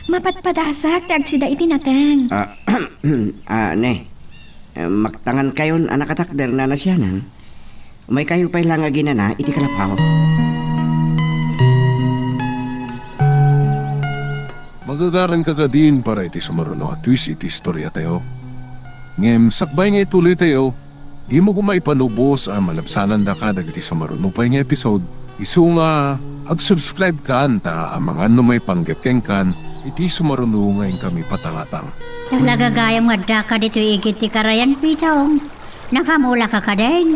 Speaker 3: Mapatpadasak tagsida iti nateng.
Speaker 6: Ne. Maktangan kayon anak katakder na nasyanan. May kayo pa'y lang ginana iti kalapaw.
Speaker 1: Magagaran ka din para iti sumaruno at twist iti istorya tayo. Ngem, sakbay nga ituloy tayo, di mo kumaipanubos ang malabsanan da ka dagiti sumaruno pa nga episode. Isu nga, ag-subscribe ka ta ang mga may panggapkeng kan, iti sumaruno ngayon kami patangatang.
Speaker 5: Talaga gayang madda ka dito igit ti karayan pitong. Nakamula ka din.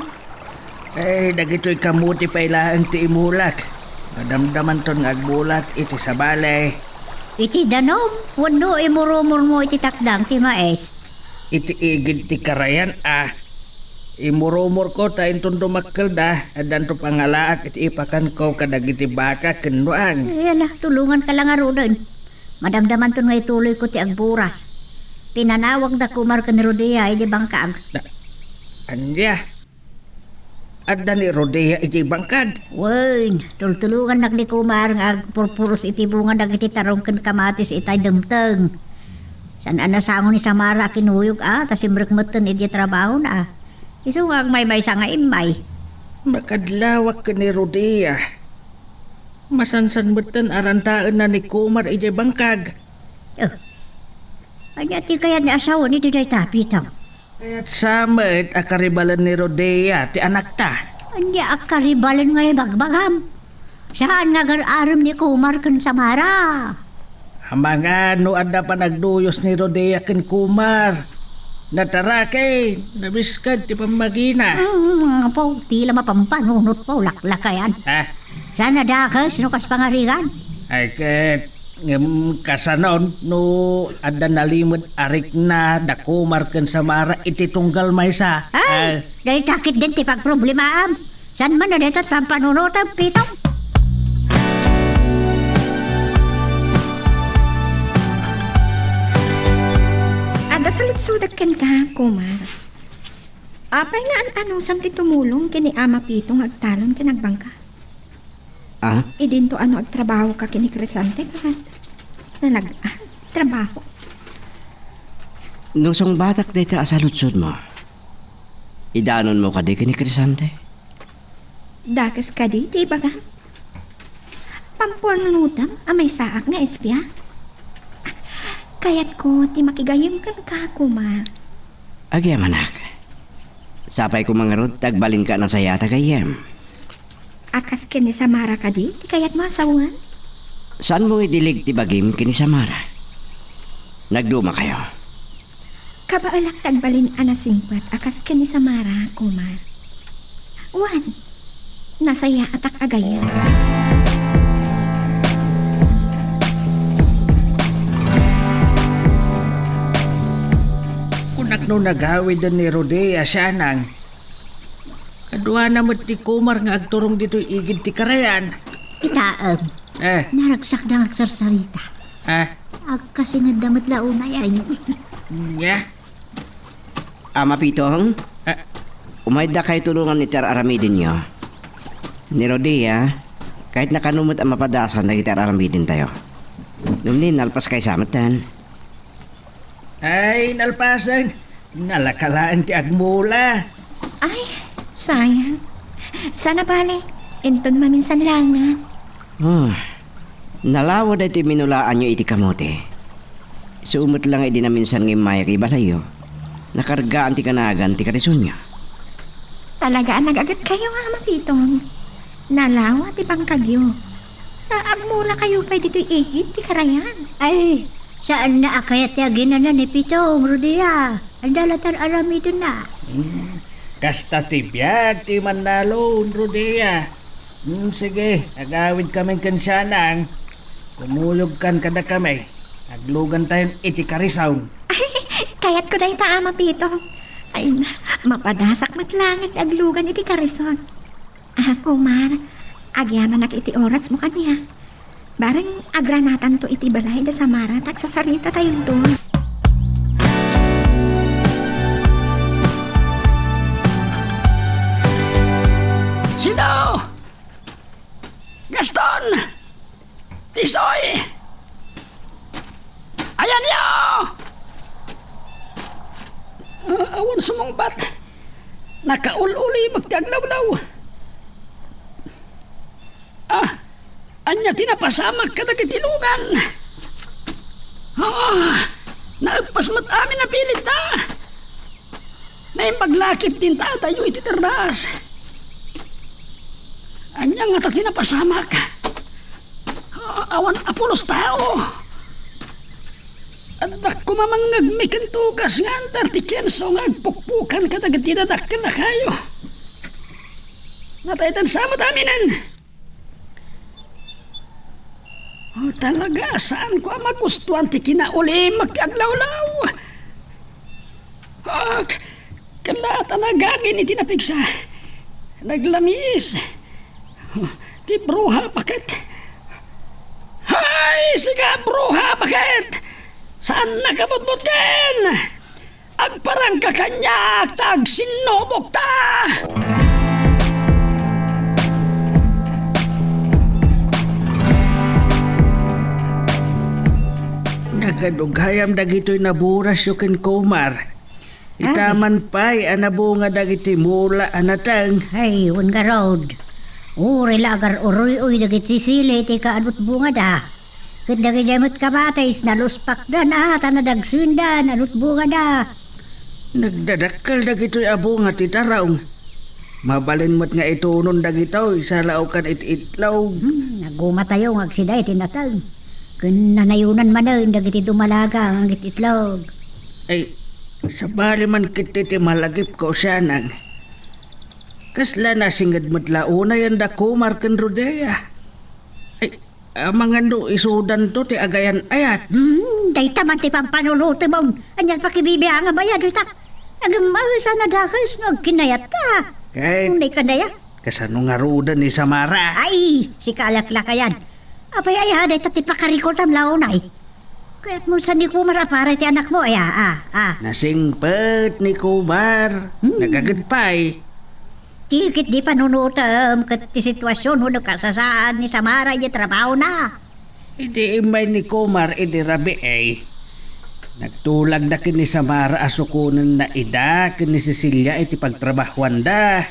Speaker 4: Eh, dagito'y kamuti pa ilaan ti imulak. Nadamdaman ton ngagbulak iti sa balay.
Speaker 5: Iti danom, wano imurumur mo iti takdang ti maes.
Speaker 4: Iti igid ti karayan Imurumor ko ta intong dumakkel da. Adan to pangalaak iti ipakan ko kadagiti baka kenuang.
Speaker 5: Yala, tulungan ka lang arudan. Madamdaman to nga ituloy ko ti agburas. Pinanawag na kumar ka ni Rodea, di bangkag.
Speaker 4: Anya. Adan ni Rodea iti bangkag.
Speaker 5: Wen, tultulungan nak ni kumar nga agpurpuros iti bunga nag iti tarong kan kamatis itay demteng. San anasangon ni Samara kinuyog tas imrekmeten iti trabaho na. Isungag may sa nga imay.
Speaker 4: Makadlawak ka ni Rodea. Masansan betan arantaan na ni Kumar iti bangkag.
Speaker 5: Oh. Anya ti kaya ni asawa ni Diday Tapitang.
Speaker 4: Kaya't samet akaribalan ni Rodea ti anak ta.
Speaker 5: Anya akaribalan nga bagbagam. Saan nga aram ni Kumar kan Samara?
Speaker 4: Mga no ada pa nagduyos ni Rodea ken Kumar. Natarakay, nabiskad ti pamagina.
Speaker 5: Po, tila mapampanunot po, laklakayan.
Speaker 4: Ha?
Speaker 5: Sana dakas, no kas pangarigan.
Speaker 4: Ay ket ngem kasanon no ada nalimod arik na da Kumar ken Samara iti tunggal maysa.
Speaker 5: Ay, dahil takit din ti pagproblemaam. San man na dito at pampanunutan, pitong?
Speaker 3: Ada salutsudat ken ka, Kumar. Apay nga anong samti tumulong kini Ama Pitong agtalon ken agbangka.
Speaker 6: Ah?
Speaker 3: Idinto ano agtrabaho ka kini Crisante kat nalagaan trabaho.
Speaker 6: Nusong batak dito asalutsod mo. Idanon mo ka di kini Crisante.
Speaker 3: Dakas ka di ba ka? Pampuanunutam amay saak nga espya. Kayat ko ti makigayim kan ka, Kumar.
Speaker 6: Agyam anak. Sapay ko mangarod, tagbalin ka na saya tagayam.
Speaker 3: Akas kini Samara ka di, ti kayat mo asawan.
Speaker 6: Saan mo idilig ti bagim kini Samara? Nagduma kayo.
Speaker 3: Kabaalak tagbalin anasingpat, akas kini Samara, Kumar. Wan, nasaya atak agayan.
Speaker 4: Kunak no nagawid ni Rodea siya nang. Kadua na mo't ti Kumar nga agturong dito igid ti karayan.
Speaker 5: Itaam, naragsak na agsarsarita. Agkasinad damat launay ay.
Speaker 4: Yeah.
Speaker 6: Ama Pitong, umayda kayo tulungan ni Ter Aramidin nyo. Ni Rodea, kahit nakanumot ang mapadasan na Ter Aramidin tayo. Numnin, nalpas kay samatan.
Speaker 4: Ay, nalpasan. Nalakalaan ti agmula.
Speaker 3: Ay, sayang. Sana bale, enton maminsan lang na.
Speaker 6: Nalawa da iti minulaan nyo iti kamote. Suumot lang iti naminsan ng mayak ibalayo. Nakargaan ti kanagan ti karison nyo.
Speaker 3: Talagaan nagagat kayo nga, Mapitong. Nalawa ti pangkagyo. Sa agmula kayo pa dito ihit ti karayan.
Speaker 5: Ay, saan na akayat ya ginanan ni Pitong, Rodea? Ang dalatan Aramidin na.
Speaker 4: Kasta ti biyag ti Manalo, Rodea. Sige, agawid kami kansiyanang. Kumulog kan kada kami. Aglugan tayong iti karisaw.
Speaker 3: Ay, kayat ko dahi ta, Mapitong. Ay, mapadasak matlangan aglugan iti karison. Kumar, agyaman nak iti oras mo kaniya. Barang agranatan to iti balay da Samara tagsasarita tayo doon.
Speaker 7: Sino? Gaston! Tisoy! Ayan niyo! Awan sumungbat. Nakaululi magtiaglawlaw. Anya tinapasamak ka nagitilugan. Naagpasmat amin na pilit ta. May paglakip din tayo iti terras. Anya nga ta tinapasamak. Awan apulos tao. At kumamangag may kantugas nga antar ti Chenso nga agpukpukan ka tagatidadakil na kayo. Nataytan sama daminan. Talaga, saan ko magustuhan ti kinauli magtiaglawlaw? Kala tanagagin iti napigsa. Naglamis. Ti bruha bakit? Hay, siga bruha bakit? Saan nakabutbut ken? Agparang kakanyak tag sinubok ta.
Speaker 4: Nagadughayam dagito'y naburas yung ken Kumar. Itaman pa'y anabunga dagiti mula anatang.
Speaker 5: Ay, wan nga road. Uri lagar uroy-uy dagit sisili ti kaadot bunga da. Kat dagit jamot kabatais na luspak da na tanadagsundan anot bunga da.
Speaker 4: Nagdadakkel dagito'y abunga ti taraong. Mabalin mo't nga itunon dagito'y sa laukan it-itlaw.
Speaker 5: Nagumatayo ng agsiday tinatag. Kun nanayunan man na dagiti dumalaga ang gititlog.
Speaker 4: Ay, sa bali man kiti ti malagip ko siyanang. Kasla na singad mo't launa yan da Kumar ken Rodea. Ay, mga no isudan to ti agayan ayat.
Speaker 5: Day taman ti pampanuluti mo. Anyan pakibibiya nga bayad ita. Agamawisan na dakas nagkinayat ta.
Speaker 4: Kay,
Speaker 5: Kung di kanaya.
Speaker 4: kasano nga rudan ni Samara.
Speaker 5: Ay, si kalaklakayan. Apay ay haday tati pakarikot ang launay. Kaya't mo sa ni Kumar apara ti anak mo ay
Speaker 4: Nasingpet ni Kumar. Nagagadpay.
Speaker 5: Tikit di panunutam kat ti sitwasyon mo kasasaan ni Samara yung trabaho na.
Speaker 4: Idi imay ni Kumar idi rabi ay. Nagtulag na kini Samara asukunan na ida kini Cecilia iti pagtrabahuan da.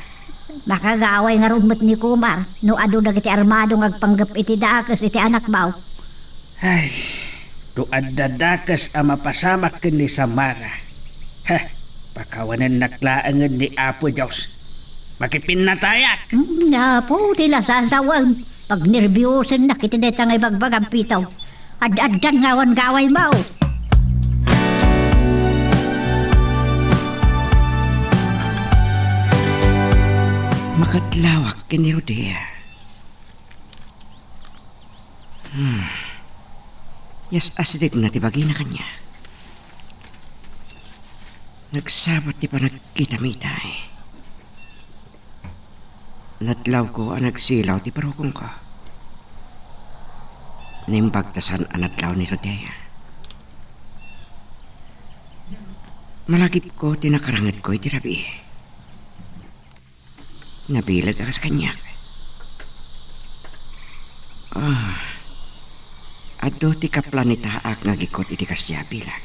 Speaker 5: Makagaway nga rumot ni Kumar no ado dagiti armado ngagpanggap iti dakas iti anak mo.
Speaker 4: Ay, tuad dadakas ang mapasamak kini Samara. Ha, pakawanan naklaangan ni Apo Diyos. Makipinatayak.
Speaker 5: Napo, tila sasawang. Pag nervyosan na kita dito nga ibagbag ang pitaw. Ad-adan ngawan gaway mo.
Speaker 6: Makatlawak kini Rodea. Yes, asidig na tibagi na kanya. Nagsabat ti pa nagkita-mita eh. Natlaw ko ang nagsilaw ti parukong ko. Nimbagtasan ang natlaw ni Rodea. Malagip ko tinakarangat ko iti rabi. Nabilag akas kanyak. Ado ti kaplanitaak nga gikot iti kasya bilag.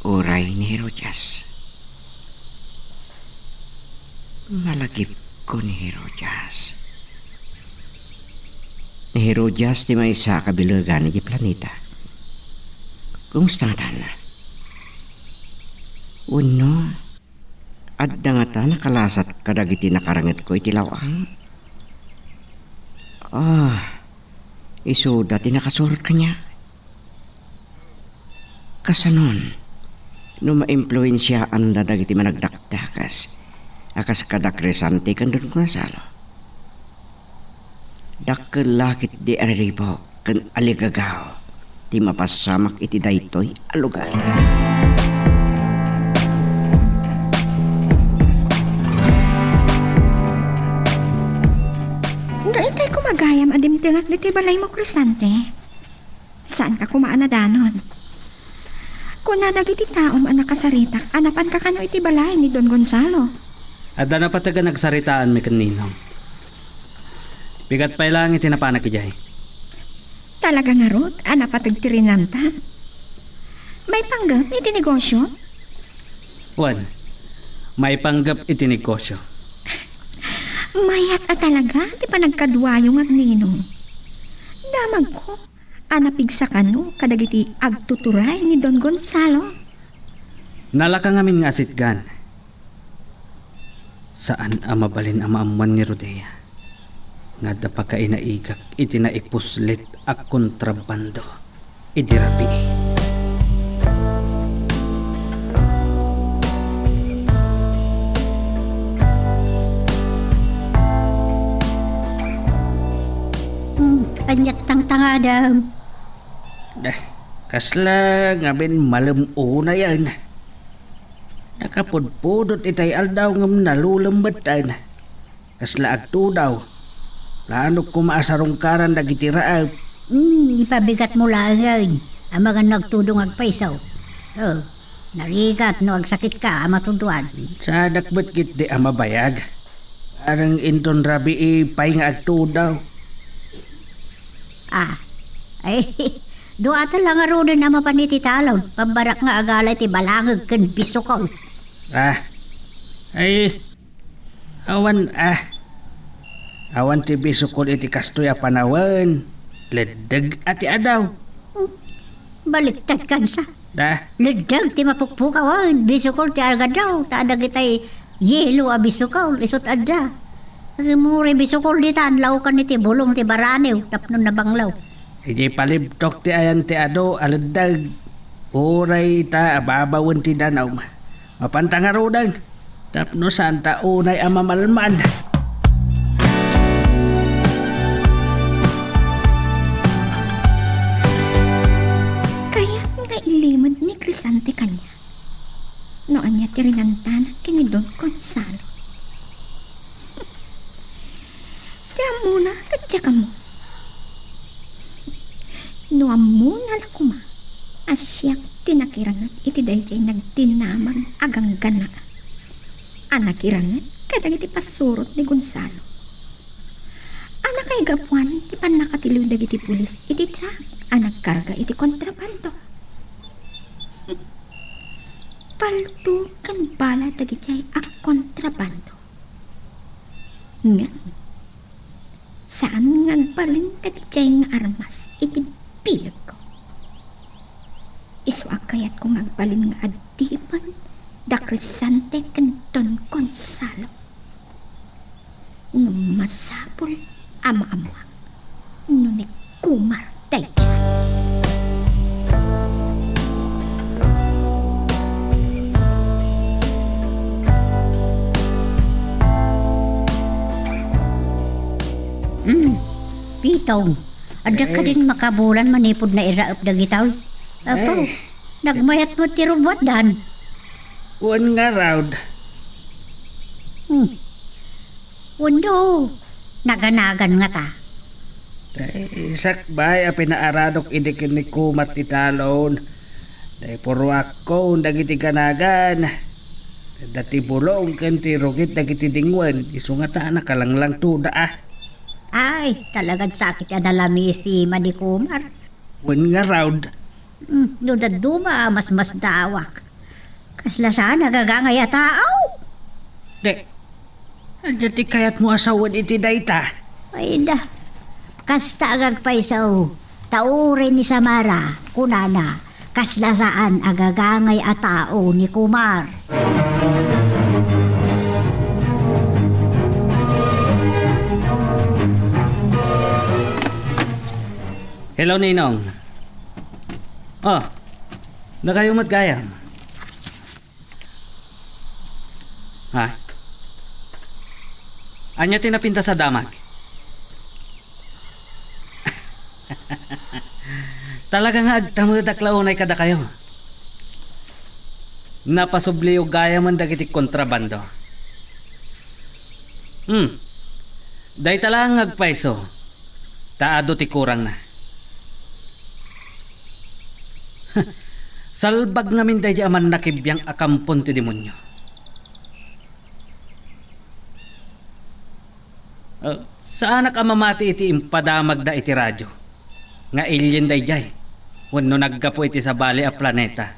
Speaker 6: Uray ni Herodias. Malagip ko ni Herodias. Ni Herodias ti may isa kabilagan iti planeta. Kumusta nga tana? Uno, adda nga ta nakalasat kadagiti nakarangat ko iti lawang. Isuda ti nakasurot kanya. Kasanon, no ma-impluensyaan na dagiti managdakdakas, akas kadakresante kan doon ko nasalo. Dakkelakit di ariribo kan aligagaw, ti mapasamak iti daytoy alugar.
Speaker 3: Daitay kumagayam adim tingak diti balay mo Crisante. Saan ka kumaan na danon? Kung nadagiti taom ang nakasaritak, anapan ka kano iti balay ni Don Gonzalo.
Speaker 2: Adda na pataga nagsaritaan mi kaninong. Bigat pa lang itinapanak ijay.
Speaker 3: Talaga nga rot, anapatag tirinanta. May panggap iti negosyo?
Speaker 2: Wan, may panggap iti negosyo.
Speaker 3: Mayat at talaga, di pa nagkadwayong agninong. Damag ko, anapigsa kano kadagiti agtuturay ni Don Gonzalo.
Speaker 2: Nalaka ngamin nga sitgan. Saan amabalin ang maamuan ni Rodea? Nga da pa kainaigak iti naipuslit a kontrabando. Idirapi.
Speaker 5: Kanyak tang tangadam.
Speaker 4: Kasla nga ben malam una yan. Nakapudpudot itay aldaw ngam nalulambatan. Kasla agtudaw. Lano kumaasarong karan dagiti raag.
Speaker 5: Ipabigat mo lang yan. Ang mga nagtudong agpaisaw. Oh, narigat no agsakit ka, matuduan.
Speaker 4: Sa dakbat kit di amabayag. Parang inton rabi ipay nga agtudaw.
Speaker 5: Ay, doa lang aro din na mapaniti talon. Pambarak nga agalay ti balangag kan bisukol.
Speaker 4: Awan ti bisukol iti kastoy a panawan. Ledag ati adaw.
Speaker 5: Baliktad kansa.
Speaker 4: Da,
Speaker 5: Ledag ti mapukpukawan. Bisukol ti arga daw. Taadag itay yelo a bisukol. Isot adda. Rimuri bisukol di tanlaw kan iti bulong ti baranew. Tapnon na banglaw.
Speaker 4: hindi palibtok ti ayan ti ado aladag. Uray ta ababawan ti danaw. Mapantangarudan. Tapno santa unay amamalman.
Speaker 3: Kaya nga ilimod ni Crisante kanya. Noon niya tirinantanan kini Don Gonzalo. Tiyan muna, katya ka mo. Noam muna na kuma. Asyak tinakirangan iti dayjay nagtinamag agang gana. Anakirangan kadag iti pasurot ni Gonzalo. Anak kay gapuan ti panakatiliw dagiti pulis iti truck. Anak karga iti kontrabando. Palto kan bala dagiti ak kontrabando. Nga. Saan nga balin dagiti nga armas iti pilag ko. Isu akayat ko nga balin nga adipan da Crisante Canton Gonzalo. Nga masapol ama-ama no ni Kumar Dayja.
Speaker 5: Pitong, ada ka din makabulan manipod na iraap dagitaw. Apo, nagmayat mo ti robot dan.
Speaker 4: Uwan nga raud.
Speaker 5: Undo, naganagan nga ta.
Speaker 4: Sakbay a pinaaradok idikin ni kumat ti talon. Dahil puro ako dagiti kanagan. Dati bulong kan ti rugit dagiti dingwan. Isungata na kalanglang tuda ah.
Speaker 5: Ay, talagang sakit ang nalami estima ni Kumar.
Speaker 4: Uwan nga raud.
Speaker 5: No daduma, mas dawak. Kasla saan nagagangay a tao?
Speaker 4: De, dati kayat mo asawan iti dayta.
Speaker 5: Ay da, kasta agagpaisaw. Taure ni Samara, kunana, kasla saan agagangay a tao ni Kumar.
Speaker 2: Hello, Ninong. Oh, nakayumat gayam. Ha? Anya tinapinta sa damag? Talaga nga agtamudadaklaunay kada kayo. Napasubliyo gaya man dagiti kontrabando. Day talang agpaiso. Taado ti kurang na. Salbag ngamin day di aman nakibiyang akampon ti demonyo. Saan nakamamati iti impadamag da iti radyo? Nga alien day jay. Wano naggapo iti sa bali a planeta.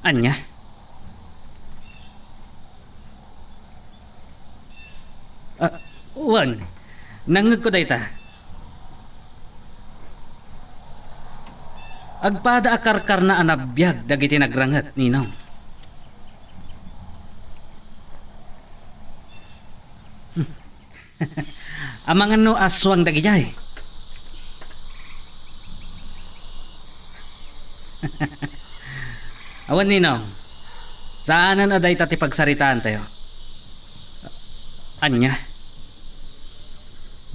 Speaker 2: Anya? Wan, nangag ko day ta. Agpada akarkar na anabiyag dagiti nagrangat, Ninong. Amangan no aswang dagijay. Awan, Ninong. Saanan aday tati pagsaritaan tayo? Anya?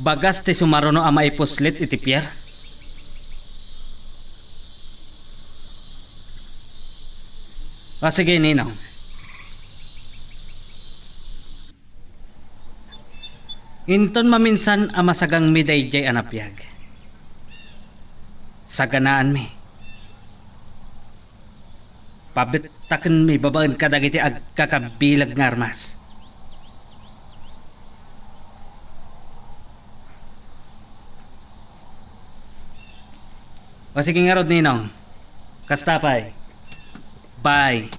Speaker 2: Bagas ti sumaruno ama ipuslit iti Pierre? O sige, Ninong. Inton maminsan ang masagang miday jay anapyag. Saganaan mi. Pabitaken mi babaan kadagiti agkakabilag nga armas. O sige nga rod, Ninong. Kastapay. Bye.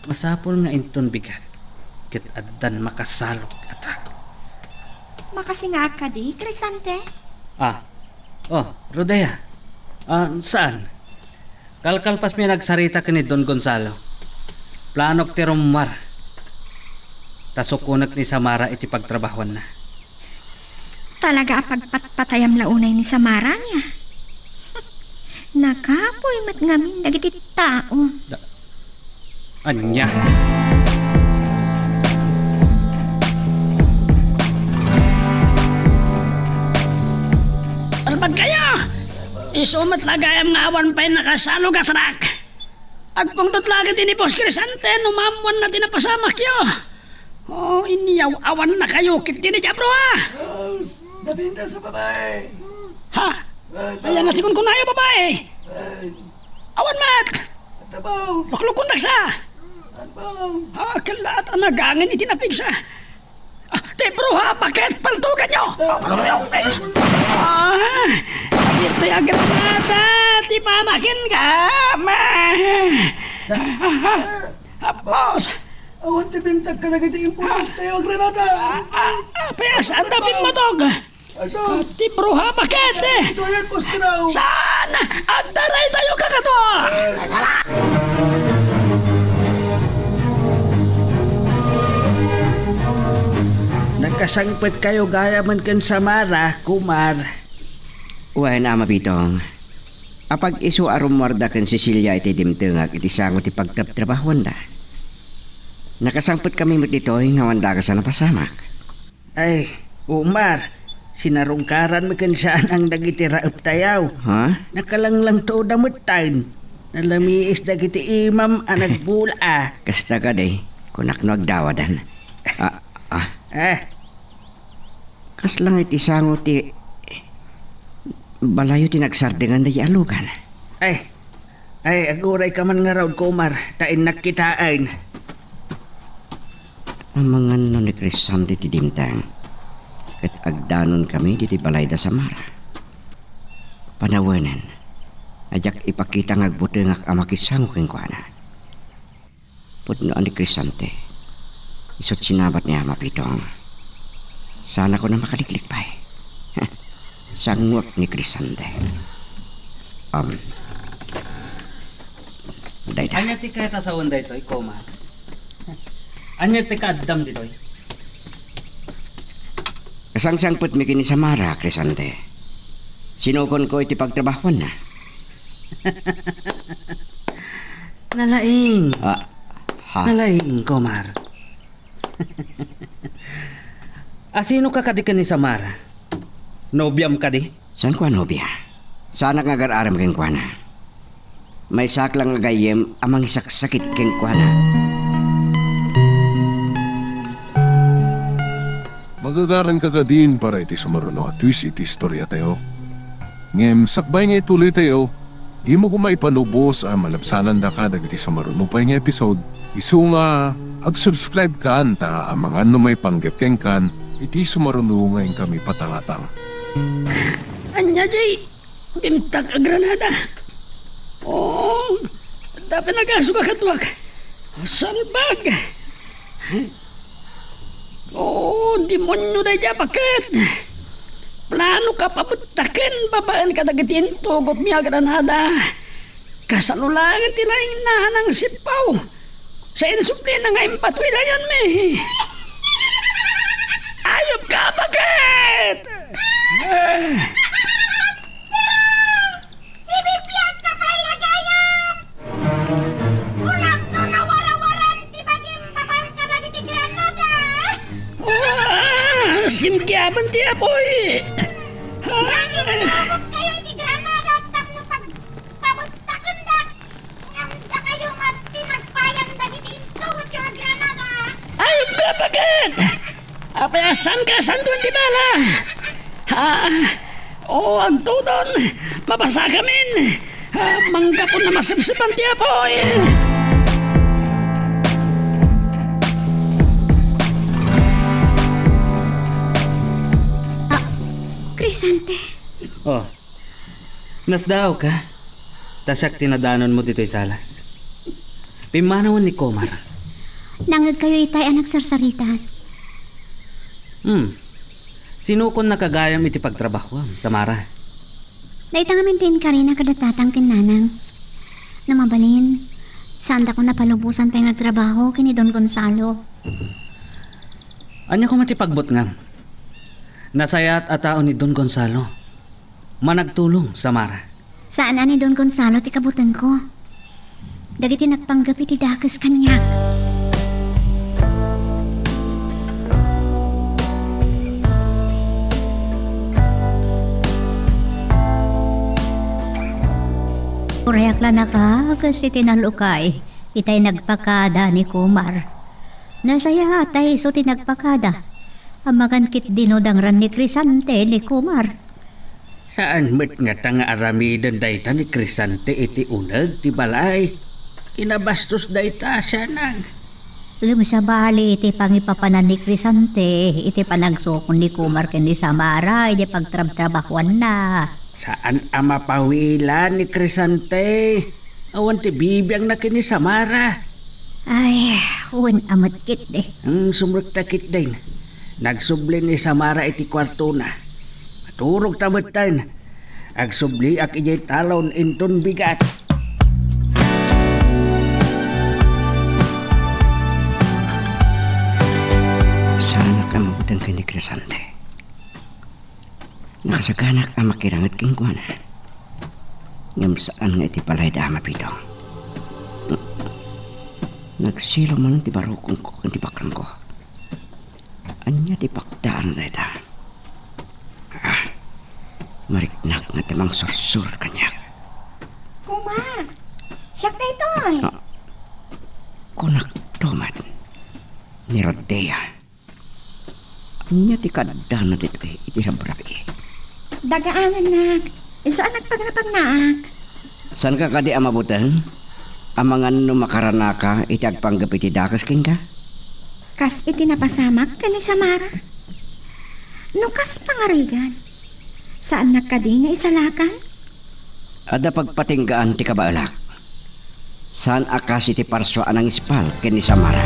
Speaker 2: Masapol nga inton bigat. Kit addan makasalok atak.
Speaker 3: Makasingag ka di, Crisante?
Speaker 2: Rodea. Saan? Kalkalpas mi nagsarita ka ni Don Gonzalo. Planok ti Romar. Tasukunak ni Samara iti pagtrabahuan na.
Speaker 3: Talaga pagpatpatayam launay ni Samara niya. Nakapoy mat ngamin dagiti tao.
Speaker 2: Anya?
Speaker 7: Alpag kayo! Isumat lagayam nga awan pa'y nakasalo ka trak. Agpungtot lagi din ni Boss Crisante, numamuan na tinapasamak yo. Oh, iniyaw awan na kayo, kit din ka bro ha.
Speaker 4: Nabinda sa babae.
Speaker 7: Ha? Ayan na sikun kunayo babae. Awan mat!
Speaker 4: Tabaw.
Speaker 7: Luklukun na sa. Kalaat ang nagangin itinapigsa. Te bro ha, bakit paltugan nyo? Ito yung granada, di panakin ka. Boss!
Speaker 4: Awan ti bintag ka na giti importante o granada.
Speaker 7: Pes, ang dapin mo dog. Ti bro ha, bakit?
Speaker 4: Ito yan, Postinaw.
Speaker 7: Saan? Ang taray tayo kakato!
Speaker 4: Nagkasangpit kayo gaya man kan Samara, Kumar.
Speaker 6: Uy na mabitong. Apag isu arumwarda kan Cecilia iti dimtengag iti sangot ti pagtrabahon da. Nakasangpit kami mit ditoy nga wanda ka sa napasamak.
Speaker 4: Ay, Umar, sinarungkaran mo kan saan ang dagiti raep tayaw.
Speaker 6: Ha?
Speaker 4: Nakalanglang to damot tayo. Nalamiis dagiti imam ang nagbula.
Speaker 6: Kasta ka day, kunak no agdawadan. Kas lang iti sangot ti balayo ti nagsardingan da alugan.
Speaker 4: Ay, aguray ka man nga raw, Kumar. Tain nakitaan.
Speaker 6: Ang mga no ni Crisante ti dimtang. Kat agdanon kami diti balay da Samara. Panawanan. Ajak ipakita nga agbuti nga amakisango keng kuana. Pudno ni Crisante. Isot sinabat niya mapitong. Sana ko na makaliklik pa eh. Sangot ni Crisante. Dayda.
Speaker 2: Anya ti kaya sa unday to, Kumar. Anya ti kaadam ditoy.
Speaker 6: Kasangsangput mi kini Samara, Crisante. Sinukon ko iti pagtrabahon na.
Speaker 2: Nalaing.
Speaker 6: Ha?
Speaker 2: Nalaing, Kumar. Sino ka kadi ka ni Samara? Nobyam ka di?
Speaker 6: San kwa nobya? Sana nga aram keng kuana. May saklang nga gayem amang isaksakit keng kuana.
Speaker 1: Magagaran ka din para iti sumaruno at twist iti istorya tayo. Ngem sakbay nga ituloy tayo, di mo kumay panubos ang malabsanan da ka dagiti sumaruno pa nga episode. Isu nga ag-subscribe ka anta ang mga may panggap keng kan iti sumaruno ngayon kami patangatang.
Speaker 7: Anya jay, bintag ang granada. Oh, dapat nagasuka katwag. Salbag. Oh, demonyo na dya, bakit? Plano ka pabutakin, babaan ka dagatin tugot miya granada. Kasanulangan tilaing nahanang sipaw. Sa insupli na nga impatoy na yan, me. Ayop ka, bakit?
Speaker 5: Si Bibian ka pa'y lagayam! Ulang to na warawaran ti bagim babang ka na iti granada!
Speaker 7: Simkiaban ti apoy.
Speaker 5: Naging kayo iti granada tapno pagpabutakan da! Ngamda kayo magtinag
Speaker 7: bigat. Apayasan ka, Santuan di bala. O ang tudon, mabasa kamin. Manggapon na masipsipan ti Apoy.
Speaker 3: Crisante,
Speaker 2: Oh, nasdaw ka? Tasyak tinadanon mo dito'y salas. Pimanawan ni Komar.
Speaker 5: Nangag kayo itay ang nagsarsaritan.
Speaker 2: Sinukon na kagayam iti pagtrabaho sa Mara.
Speaker 5: Naitangamin din ka rin na kadatatang kinanang. Namabalin, saan da ko napalubusan pa yung nagtrabaho kini Don Gonzalo.
Speaker 2: Anya ko matipagbot ngam. Nasayat at tao ni Don Gonzalo. Managtulong sa Mara.
Speaker 5: Saan ani Don Gonzalo ti kabutan ko? Dagiti nagpanggap iti dakas kanya. Urayak lang na ka, kasi tinalukay. Itay nagpakada ni Kumar. Nasaya atay so tinagpakada. Amagan kit dinodang ran ni Crisante ni Kumar.
Speaker 4: Saan met nga tanga aramidan dayta ni Crisante iti uneg ti balay. Kinabastos dayta siya nang.
Speaker 5: Lumisabali iti pangipapanan ni Crisante, iti panagsokon ni Kumar ken ni Samara, iti pagtrab-trabahuan na.
Speaker 4: Saan ama pawila ni Crisante? Awan ti bibiyang na kini Samara.
Speaker 5: Ay, uwan amat kit eh.
Speaker 4: Sumragtakit din. Nagsubli ni Samara iti kwarto na. Maturog tamatan. Agsubli ak ijay talon inton bigat.
Speaker 6: Sana ka mabutan kay ni Crisante. Nakasaganak ang makirangat king kuwana. Ngam saan nga iti palay da mapidong. Nagsilo man ti barukong ko kan ti bakrang ko. Anya ti pakdaan na ita. Mariknak nga tamang sursur kanyak.
Speaker 3: Kumar, siyak na ito eh.
Speaker 6: Kunak tomat ni Rodea. Anya ti kadaan na dito kay iti sabrabi.
Speaker 3: Dagaangan nak. Saan nagpagnaag?
Speaker 6: Saan ka kadi amabutan? Amangan no makaranaka iti agpanggap iti dakas king ka?
Speaker 3: Kas iti napasamak ka ni Samara. No kas pangarigan. Saan nagkadi nga isalakan?
Speaker 6: Ada pagpatinggaan ti kabaalak. Saan akas iti parswaan ang ispal ken ni Samara?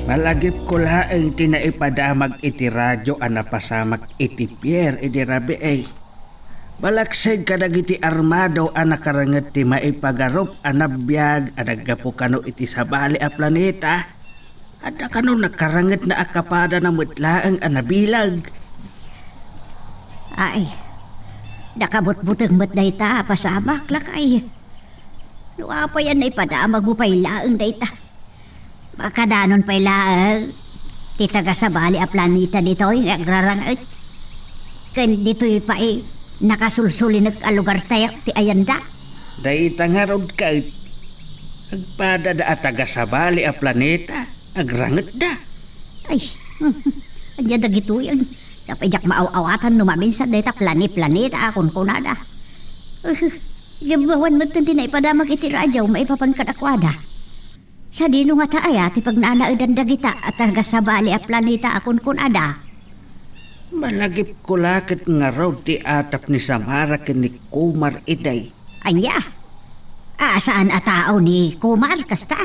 Speaker 4: Malagip ko laeng tinaipadamag iti radyo ang napasamak iti Pierre iti rabi ay. Balaksay kadag iti armado ang nakarangat ti maipagarop ang nabiyag ang nagapukano iti sabali a planeta. At kano nakarangat na akapada na mutlaang ang nabilag.
Speaker 5: Ay, nakabot-butang mat dayta, pasamak lakay. Luwa pa yan na ipadamag mo pa'y laang dayta. Baka danon pa'y laang. Titaga sa bali a planeta dito, yung agrarang kan dito'y pa'y nakasulsuli nag-alugar tayo ti ayanda.
Speaker 4: Dahil tangarod ka agpada da ataga sa bali a planeta. Agrangat da.
Speaker 5: Ay, anya dagito yan. Sa pajak maaw-awatan numaminsan dayta planeta akon kunada. Gabawan mo ito na ipadamag iti radyaw maipapangkadakwada. Sa dino nga taaya ti pag naanaudan dagita at tagasabali a planeta akon kunada.
Speaker 4: Malagip ko lakit nga raw ti atap ni Samara ken ni Kumar iday.
Speaker 5: Anya, saan a tao ni Kumar kasta?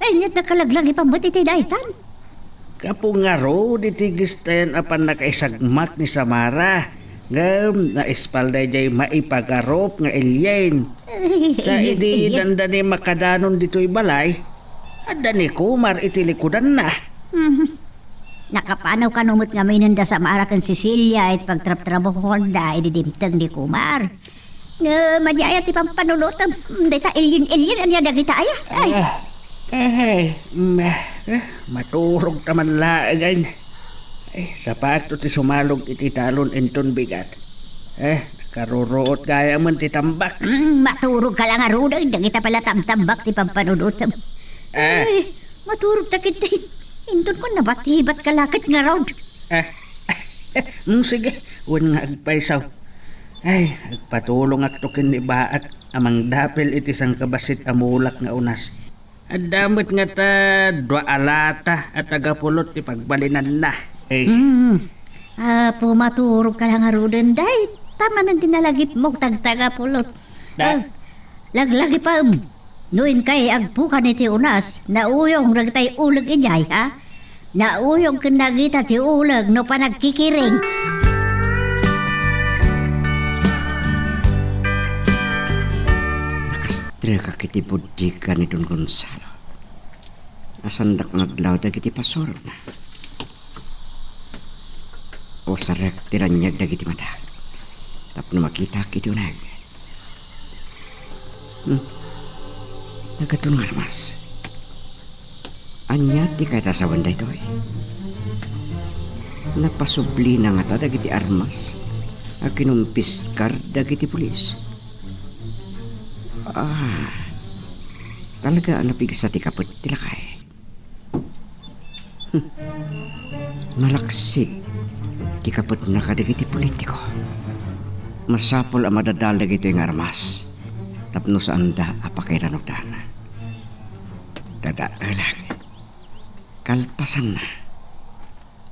Speaker 5: Anyat nakalaglag ipamot iti daytan.
Speaker 4: Kapo nga raw ditigis tayan apan nakaisagmak ni Samara. Ngam na espalday jay maipagarop nga ilyen. Sa idi dandani makadanon dito'y balay, adda ni Kumar iti likudan na.
Speaker 5: Nakapanaw kanumot nga may nanda sa Marakan Cecilia at pagtrap-trabaho Honda ididimtang ni Kumar. Madiyaya ti pampanulotam, dita ilyin anya dagita aya.
Speaker 4: Maturog taman laagay. Sapato ti sumalog iti talon inton bigat. Karuruot gaya man ti tambak.
Speaker 5: Maturog ka lang aruda, hindi kita pala tamtambak ti pampanunod. Ay, maturog ta kita. Indon ko nabatibat kalakit nga raw.
Speaker 4: Sige, wan nga agpaisaw. Ay, agpatulong at tukin ni baat amang dapel iti sang kabasit amulak nga unas. At damit nga ta dua alata at tagapulot ti pagbalinan na.
Speaker 5: Pumaturog ka lang aruda, day. Tama nang tinalagip mo tagtaga pulot. Laglagi pa Nuin kay agpukan iti unas, nauyong ragtay ulag inyay, ha? Nauyong kinagita ti ulag no panagkikiring.
Speaker 6: Nakastra ka kiti budikan ni Don Gonzalo. Nasandak naglaw dagiti pasor na. O sarek tiranyag dagiti mata. Tapno makita kiti unag. Nagatun nga mas. Anya di kaya tasawan da ito eh. Napasubli na nga ta dagiti armas. Akinumpiskar dagiti pulis. Talaga napig sa tikapot tilakay. Malaksik tikapot na kadagiti politiko. Masapol ang madadal dagiti yung armas. Tapno sa anda apakairan og dana. Dadaalag. Kalpasan na.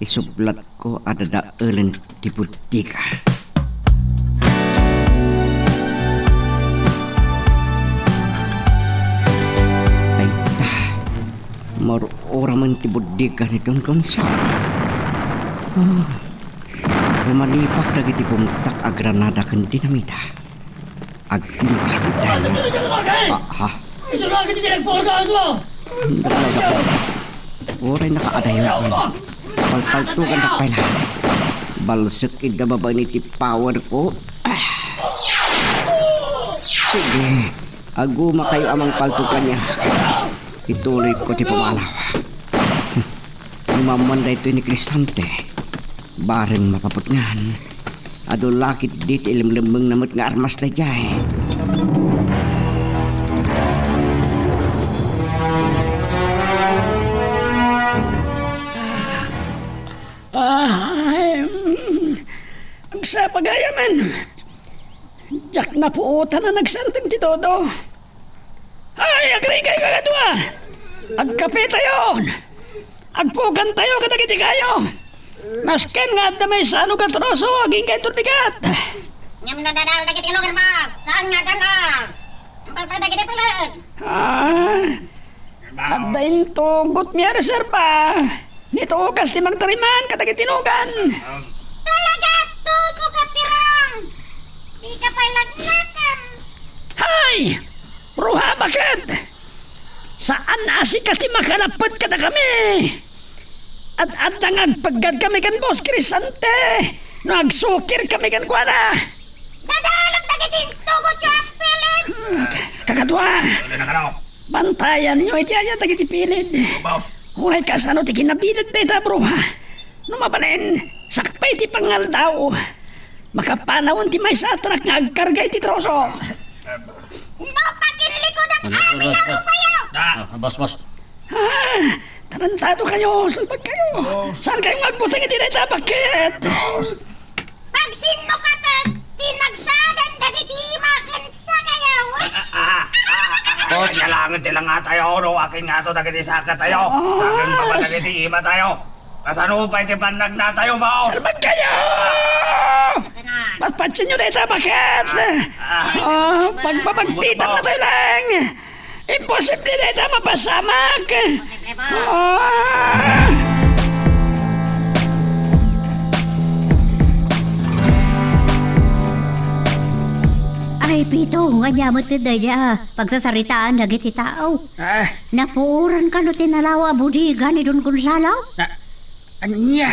Speaker 6: Isublat ko adadaalan di butika. Ay ta. Marura man ti butika ni Don Gonzalo. Rumalipak dagiti bumtak a granada ken dinamita. Agting sakdan.
Speaker 7: Isulagin din ang porgaan mo!
Speaker 6: Oray nakaadayo ako. Palpaltukan na pala. Balsik ida baba ni ti power ko. Sige. Aguma kayo amang paltukan niya. Ituloy ko ti pumalaw. Lumamanday ito ni Crisante. Bareng mapaputngan. Adulakit dit ilim-limeng namot nga armas na jay.
Speaker 7: Ang sa pagayaman. Jak na puutan na nagsantim ti Todo. Ay, agrigay ka kadwa. Agkape tayo. Agpugan tayo kadagiti kayo. Masken nga at damay sa ano katroso, aging kay turbigat.
Speaker 8: Nyam na dadal dagiti ilogan mas. Saan nga gandal? Ampal pa dagiti pulag.
Speaker 7: At dahin tugot miya reserva. Nito ugas ti magtariman kadagiti tinugan.
Speaker 8: Talaga, tuso ka pirang. Di ka pa lagnakan.
Speaker 7: Hay! Ruha, bakit? Saan asi ka ti makalapot ka na kami? At ang agpagad kami kan Boss Crisante. Nagsukir kami kan Kuana.
Speaker 8: Dadalang dagiti tugot ka pilit.
Speaker 7: Kakadwa. Bantayan nyo iti ayan dagiti pilid. Huwag ka sa ano ti kinabilag na ita bro ha. Numabalin, sakpay ti pangal daw. Makapanawon ti may satrak nga agkargay ti troso.
Speaker 8: No, pakinlikod ang amin ako kayo.
Speaker 4: Boss.
Speaker 7: Tarantado kayo, salpag kayo. Saan kayo magbutang iti na ita, bakit?
Speaker 8: Pag sino ka tinagsadan dagiti makansa kayo.
Speaker 9: Kailangan tilang nga tayo, no? Akin nga to, dagiti saka tayo. Sa akin pa ba dagiti ima tayo? Kasano pa iti panag na tayo, bao?
Speaker 7: Salpag kayo! Patpatsin nyo na ita, bakit? Pagbabagtitan na tayo lang. Imposible na ita mapasamak.
Speaker 5: Ay, Pito, nga nyamot ka daya. Pagsasaritaan na giti tao. Napuuran ka no tinalawa budiga ni Don Gonzalo?
Speaker 4: Anya?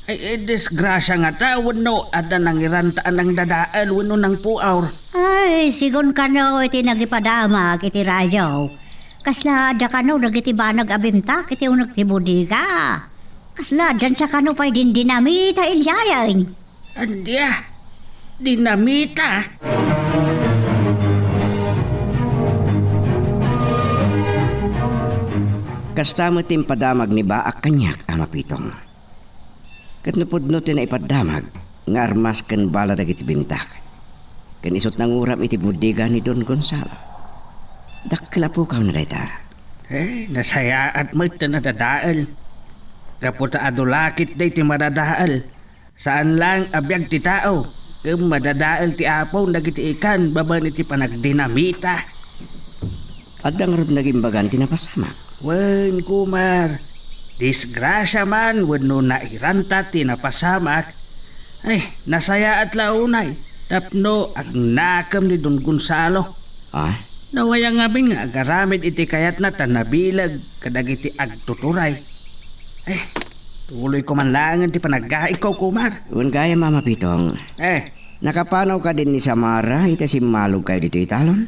Speaker 4: Ay, disgrasya nga ta. Wano, ada nang irantaan ng dadaan. Wano nang puaur.
Speaker 5: Ay, sigon ka no iti nagipadama kiti radyo. Kasla ada ka no nagiti banag abimta kiti unag ti budiga. Kasla dyan sa kano pa'y din dinamita ilyayan.
Speaker 4: Andya.
Speaker 7: Dinamita?
Speaker 6: Kasta mo timpadamag ni Baak kanyak, Ama Pitong. Kat napudno ti na ipadamag, nga armas kan bala dagiti bintak. Kan isot nang uram iti budiga ni Don Gonzalo. Dakla po kaw na dayta.
Speaker 7: Nasaya at mo ito nadadaal. Kaputa adulakit day ti madadaal. Saan lang abiyag ti tao. Kung madadaal ti apaw nagiti ikan baban iti panagdinamita.
Speaker 6: Adang rod naging bagan tinapasama.
Speaker 7: Wen kumar. Disgrasya man wano nairanta ti napasamak. Ay, nasaya at launay. Tapno ag nakam ni Don Gonzalo.
Speaker 6: Ah?
Speaker 7: Nawaya nga bing agaramid iti kayat na tanabilag kadagiti agtuturay. Eh, tuloy ko man langan ti panagga ikaw kumar.
Speaker 6: Un gaya, Mama Pitong. Nakapanaw ka din ni Samara, ita simalog kayo dito italon?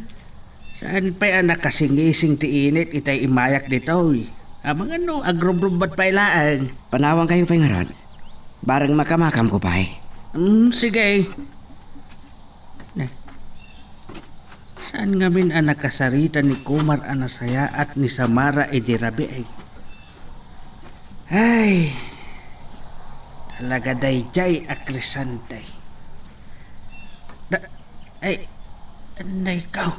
Speaker 7: Saan pa'y anak kasingising ti init itay imayak dito eh. Amang ano, agrubrubat pa ilaan.
Speaker 6: Panawang kayo pa'y ngaran. Barang makamakam ko pa'y.
Speaker 7: Sige. Saan nga min anak kasarita ni Kumar Anasaya at ni Samara Idirabi ay? Ay, talaga dayjay akrisantay. Anday kaw.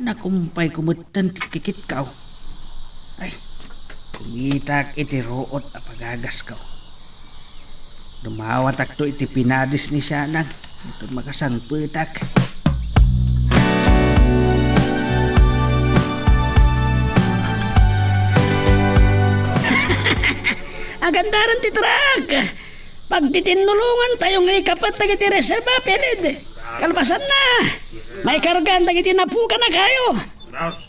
Speaker 7: Nakumpay kumutan tikikit kaw. Ay, kumitak iti root a pagagas kaw. Dumawat akto iti pinadis ni Sianang. Ito makasang putak. Agandaran ti truck. Pag titinulungan tayo ngay kapat na iti reserva, pelid. Kalbasan na. May kargan na iti napuka na kayo.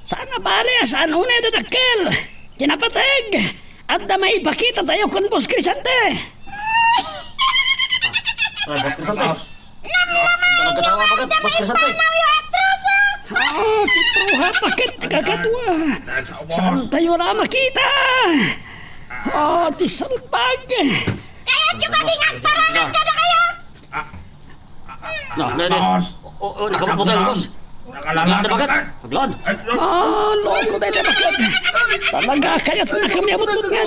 Speaker 7: Saan na bali, saan unay dadakkel. Tinapatag. At na may ipakita tayo kung Boss Crisante. Pitruha, bakit kakatuwa? Saan tayo na makita? Tisalbag.
Speaker 8: Kaya juga bingan paranan ka na kayo!
Speaker 9: Nakabot tayo, boss. Nakalala bakit? Maglod.
Speaker 7: Loko tayo bakit? Talaga kaya't na kami abot-abot nga.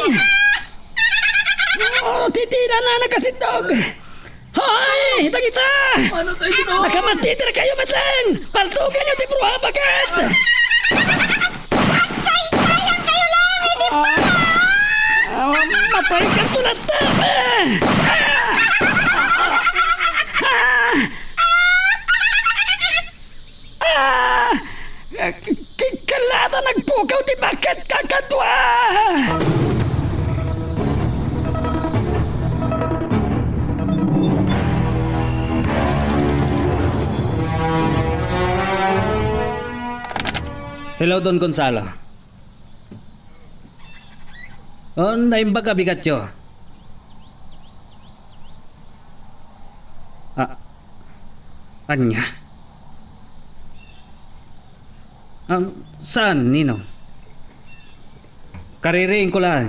Speaker 7: Titira na nakasindog. Hoy! Ito kita! Nakamatitir kayo matlang! Paltugan niyo ti Bruha bakit?
Speaker 8: Pagsaysayan kayo lang! Hindi pa!
Speaker 7: Matay ka tulad na! Kalata nagpukaw ti bakit kakatwa!
Speaker 2: Hello, Don Gonzalo. Naimbag ka bigat yo. Anya? Saan, Nino? Kaririin ko lang.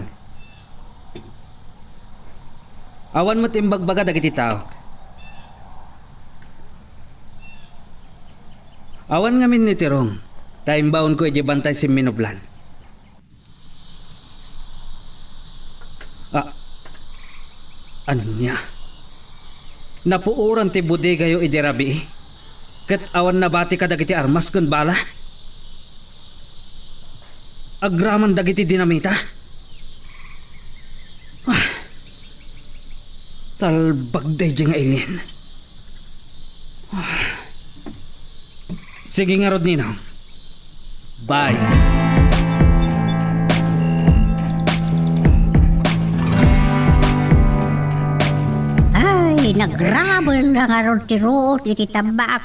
Speaker 2: Awan mo timbag baga dagiti tao. Awan nga min ni Tirong. Taimbaon ko bantay si Minoblan. Anya? Napuuran ti bodega yo idirabi. Ket awan nabati ka dagiti armas kun bala. Agraman dagiti dinamita. Salbag day nga alien. Sige nga rod ninaw. Bye.
Speaker 5: Ay, nagrabol na nga ron ti Ruot, iti tabak.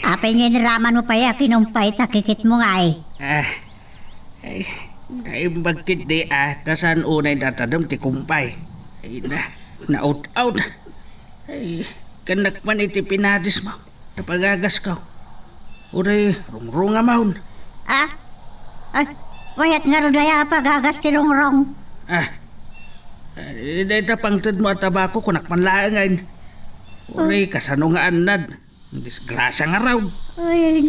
Speaker 5: Apay nga niraman mo pa ya, kinumpay takikit mo nga eh.
Speaker 7: Ay, bagkit di tasan unay datadam ti kumpay. Ay, na-out. Ay, kanakman iti pinadis mo. Napagagas ka. Uray, rungrunga maun.
Speaker 5: Ay, wayat nga ron daya pagagas ti rongrong.
Speaker 7: Dahil pangtad mo at tabako kunakman laangan.
Speaker 4: Uri, kasano nga anad. Disgrasya nga raw.
Speaker 5: Ay,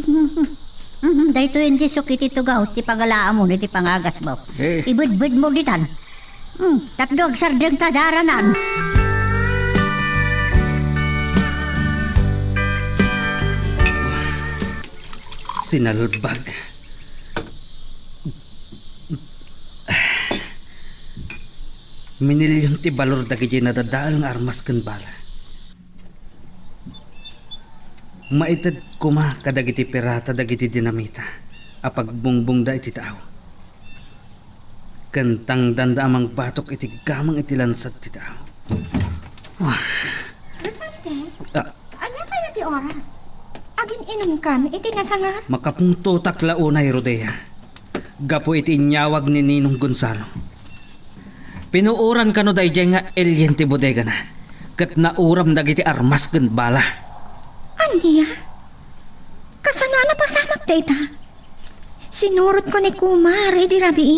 Speaker 5: dahito hindi sukit ito gaw, ti pagalaan mo, ti pangagas mo.
Speaker 4: Eh.
Speaker 5: Ibudbud mo ditan. Tapdo ag sardeng tadaranan.
Speaker 2: Sinalbag. Minilyon ti balor dagiti nadadaal nga armas ken bala. Maited kuma kadagiti pirata dagiti dinamita. Apag bungbong da iti tao. Kentang danda amang batok iti gamang iti lansad ti tao.
Speaker 3: Crisante,
Speaker 2: Ah,
Speaker 3: anya kaya ti oras? Agin inom kan, iti nasangat.
Speaker 2: makapungto takla unay Rodea. Gapo iti inyawag ni Ninong Gonzalo. Pinuuran kano dayjay nga alien ti bodega na. Kat nauram dagiti armas ken bala.
Speaker 3: Anya? Kasano na pasamak data? Sinurot ko ni Kumar, iti rabi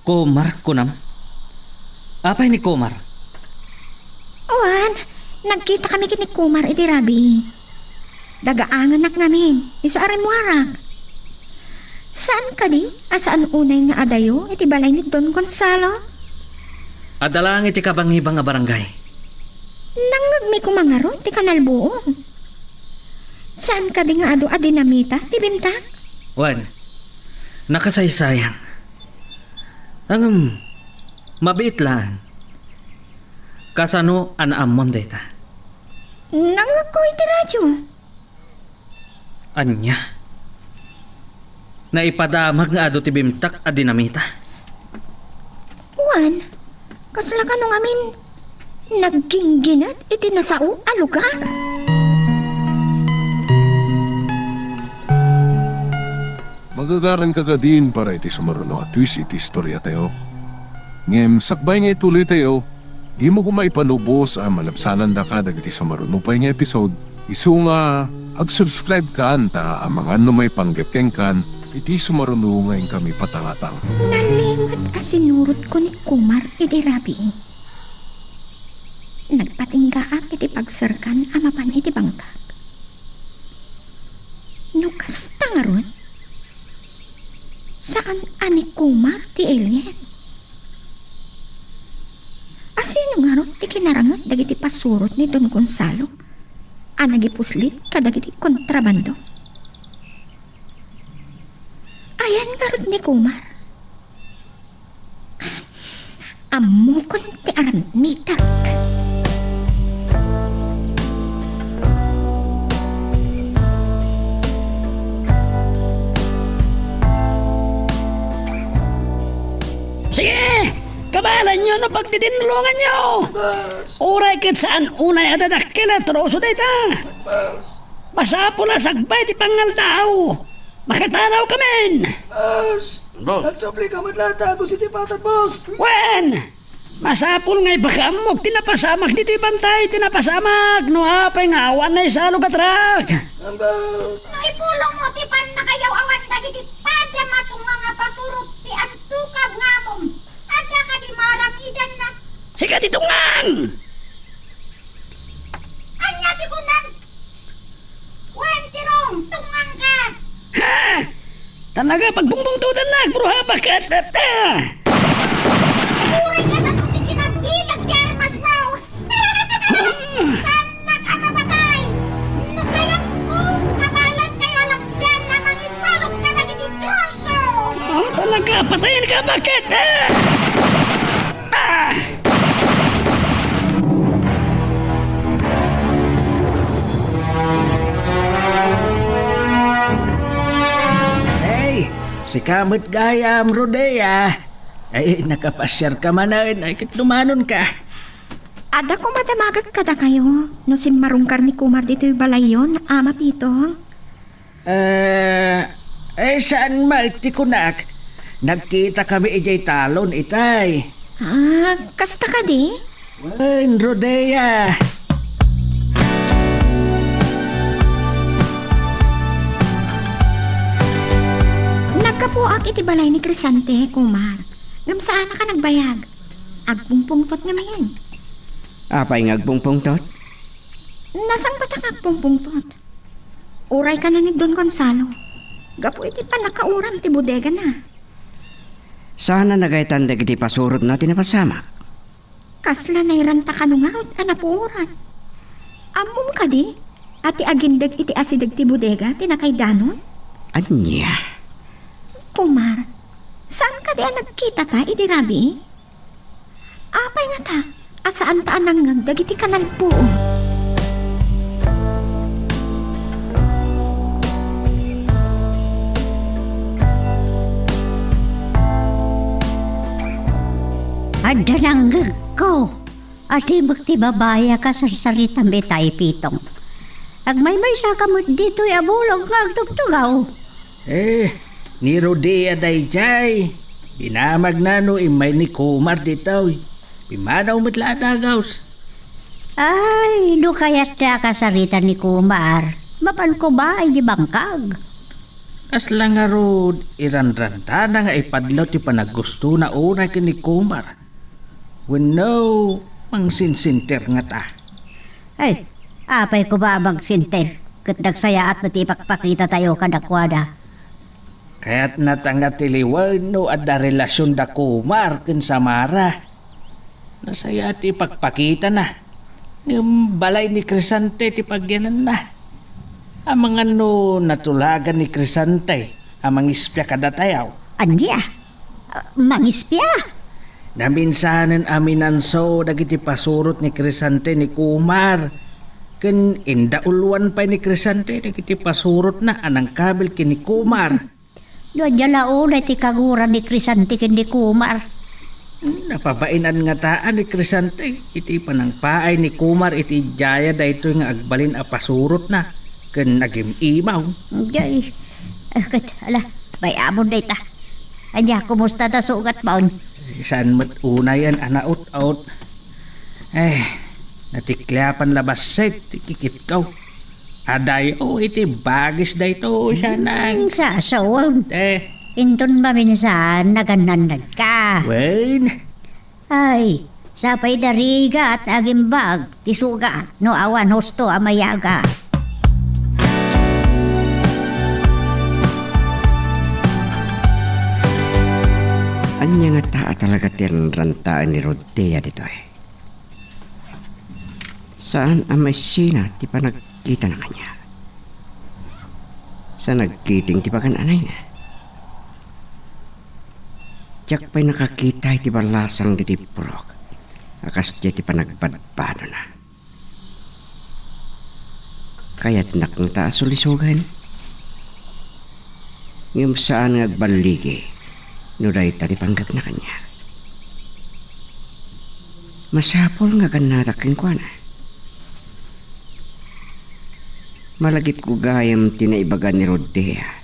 Speaker 2: Komar kunam. Apay ni Komar?
Speaker 3: Uwan, nagkita kami kini Kumar, iti rabi. Dagaangan nak namin, iso arimwarak. Saan ka di? Asaan unay nga adayo, iti balay ni Don Gonzalo?
Speaker 2: Adalang iti kabangibang nga barangay.
Speaker 3: Nangagmi ko mangaro, ti kanalbuong. Saan ka di nga ado a dinamita, ti bintang?
Speaker 2: Wan, nakasaysayang. Mabiit lang. Kasano anaamon data?
Speaker 3: Nangag ko iti radyo.
Speaker 2: Anya? Naipadamag nga ado ti bimtak a dinamita.
Speaker 3: Uwan, kasala ka nung amin nagginginat iti nasao a lugar.
Speaker 1: Magagaran ka din para iti sumaruno at twist iti istorya tayo. Ngem, sakbay nga ituloy tayo, di mo kumaipanubos ang malapsanan da ka dagiti sumaruno pa nga episode. Isu nga, ag-subscribe ka anta ang mga may panggapkeng kan, iti sumaruno ngayon kami patangatang.
Speaker 3: Nalimot a sinurot ko ni Kumar iti rabi. Nagpatinggaak iti pagsarkan amapan iti bangkag. Nukas tangaron? Saan ani Kumar ti alien? Asino nga ron ti kinarangat dagiti pasurot ni Don Gonzalo? Anagipuslit kadagiti kontrabando. Ayan nga ron ni Kumar. Amukon ti aramitak.
Speaker 7: Sige! Kabalan nyo na pagtitinulungan nyo! Uray kit saan unay adadakil at troso dita! Masapo na sagbay ti pangal tao! Makatanaw kamin!
Speaker 4: Nagsapli ka matlata ako si Tipatan, boss.
Speaker 7: Wen! Masapul ngay bakamok tinapasamak dito bantay tinapasamak no apay nga awan na isalo katrak!
Speaker 8: Naipulong mo ti pan na kayaw awan dagiti pada matong mga pasurot ti antukab ngamom. Ada ka di maramidan na.
Speaker 7: Sige titungan!
Speaker 8: Anya ti kunan. Wen tirong tungang ka.
Speaker 7: Ha! Talaga pagbungbong tutan na bro ha bakat
Speaker 8: Uri ka sa tuti kinabilag ti armas mo. Saan nag-amamatay? No kaya kung kabalan kayo alam din na mangisalok na nagiti troso.
Speaker 7: Oh, talaga patayin ka bakit
Speaker 4: Hey, si Kamot Gayam Rodea. Ay, nakapasyar ka manan. Ay, kitlumanon ka.
Speaker 3: Ada ko matamagat kada kayo. No si marungkar ni Kumar dito yung balayon, ama pito.
Speaker 4: Saan maltikunak? Nagkita kami ijay talon, itay.
Speaker 3: Ah, kasta ka di?
Speaker 4: Wen, Rodea.
Speaker 3: Nagkapuak iti balay ni Crisante, Kumar. Ngam saan ka nagbayag? Agpungpungtot nga mayan.
Speaker 6: Apay ngagpungpong tot?
Speaker 3: Nasang batang agpungpungtot? Uray ka na ni Don Gonzalo. Gapo iti pa nakauram ti bodega na.
Speaker 6: Sana nagaytan dagiti pasurot natin na pasamak.
Speaker 3: Kasla na iranta ka nung arot anapuran. Amom ka di? Ati agindag iti asidag ti bodega tinakay danon?
Speaker 6: Anya?
Speaker 3: Kumar, saan ka di nagkita ta iti rabi? Apay nga ta, asaan ta anang dagiti kanal po.
Speaker 5: Ada lang ko. Ati bakti babaya ka sa salitang betay pitong. Agmay-may sa kamot dito'y abulog nga agtugtugaw.
Speaker 4: Ni Rodea dayjay. Inamag na no imay ni Kumar dito. Imanaw matla dagaws.
Speaker 5: Ay, do kaya't ka sarita ni Kumar. Mapan ko ba ay di bangkag?
Speaker 4: Asla nga rod, iranranta na nga ipadlaw ti panaggusto na una kini Kumar. Wano, mang sinsinter nga ta.
Speaker 5: Ay, apay ko ba magsinten? Kat nagsaya at matipakpakita tayo kadakwada.
Speaker 4: Kaya't natanga tiliwan no at da relasyon da Kumar ken Samara. Nasaya ti pagpakita na. Ng balay ni Crisante ti pagyanan na. Amang ano natulagan ni Crisante, amang ispya kada tayaw.
Speaker 5: Anya? Mangispya?
Speaker 4: Naminsanan aminanso dagiti pasurot ni Crisante ni Kumar. Ken indauluan pa ni Crisante dagiti pasurot na anang kabil kini Kumar.
Speaker 5: Doon yalaon ay ti kaguran ni Crisante kindi Kumar.
Speaker 4: Napabainan nga taan ni Crisante. Iti panangpaay ni Kumar iti jaya dayto nga agbalin a pasurot na. Ken nagim imaw.
Speaker 5: Jay, ala, bayamon day ta. Anya, kumusta na sugat baon?
Speaker 4: Saan mat unayan anaot-out. Natikliapan labaset, tikikit kaw. Aday, iti bagis dayto siya nang.
Speaker 5: Sasawag. Inton ba minsan nagananad ka?
Speaker 4: Wen,
Speaker 5: Ay, sapay dariga at agimbag, tisuga, no awan hosto amayaga.
Speaker 6: Anya nga taa talaga rantaan ni Rodea dito eh. Saan ang may sina ti pa nagkita na kanya? Sa nagkiting ti pakan anay na? Tiyak pa'y nakakita iti balasang di purok. Akas di ti pa nagbadbado na. Kaya't nakita sulisugan. Ngayong saan nagbaligi, nuray tari panggap na kanya. Masapol nga ganatakin ko na. Malagip ko gayam tinaibagan ni Rodea.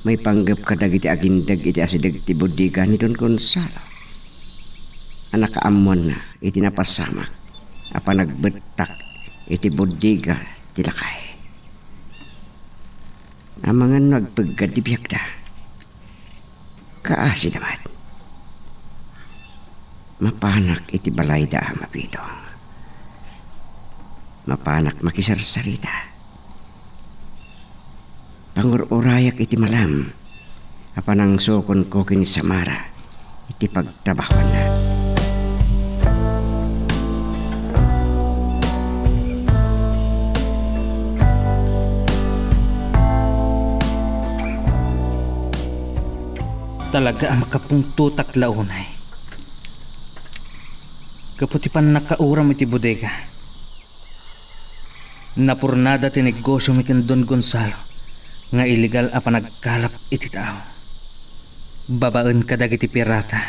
Speaker 6: May panggap ka dagiti agindag iti asidag ti bodega ni Don Gonzalo. Anak kaamon na iti napasamak. Apa nagbetak iti bodega ti lakay. Amangan nagpagad di biyagda. Kaasi naman. Mapanak iti balay da mapitong. Mapanak makisarsarita. Pangururayak iti malam. Apanang sukon ko kini Samara. Iti pagtrabahoan na.
Speaker 2: Talaga ang makapungtutak launay. Kaputi pa nakauram iti bodega. Napurnada ti negosyo mi ken Don Gonzalo nga illegal a panagkalap iti tao. Babaen kadag iti pirata.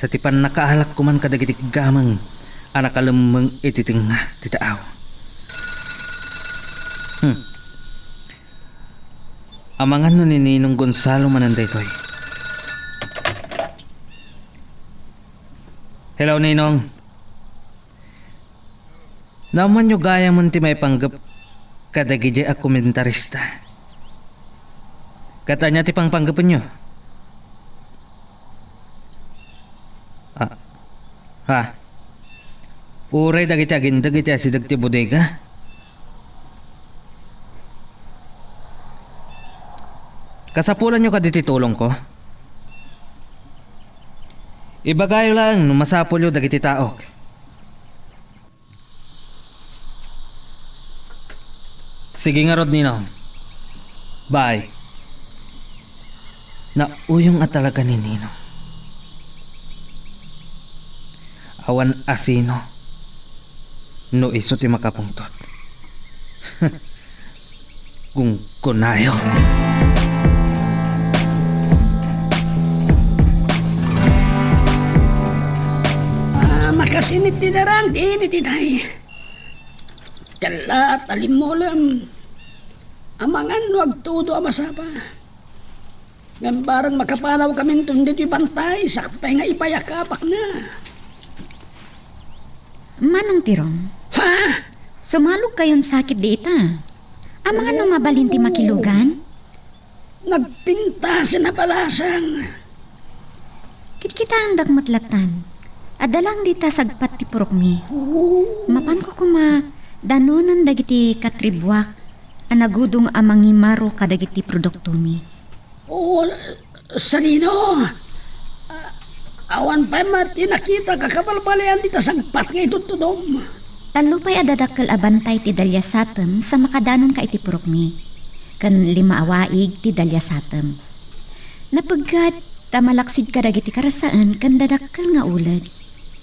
Speaker 2: Sa tipan nakaalak kuman kadag iti gamang a nakalemeng iti tinga ti tao. Amangan no ni Ninong Gonzalo mananday toy. Hello, Ninong. Naman nyo gaya man ti may panggap kadagidya a komentarista. Katanya ti pang panggapan nyo. Ha? Uray dagiti agin dagiti si dagiti bodega. Kasapulan nyo kaditi tulong ko. Ibagayo lang no masapol yo dagiti taok. Sige nga rod Ninong. Bye. Nauyong at talaga ni Ninong. Awan asino. No iso ti makapungtot. Kung kunayo.
Speaker 7: Makasinit ti darang, di tinay. Kala at alimolam. Amangan wag tudo amasapa. Ngambaran makapanaw kami tundi ti bantay, sakpay nga ipayakapak na.
Speaker 3: Manong Tirong,
Speaker 7: Ha?
Speaker 3: sumalog kayon sakit di ita. Ang mga numabalin ti makilugan,
Speaker 7: Nagpinta sa nabalasang.
Speaker 3: kitkita ang dagmatlatan. Adalang dita sagpat ti purokmi. Mapan ko kuma danonan dagiti katribwak anagudong amangimaro kadagiti produkto mi.
Speaker 7: Oo, sarino. Awan pa mati nakita kakabalbalayan dita sagpat nga itutudom.
Speaker 3: Talo pa'y adadakkel abantay ti dalya satem sa makadanon ka iti purokmi. Kan 5 awaig ti dalya satem. Napagkat tamalaksid ka dagiti karasaan kan dadakkel nga ulag.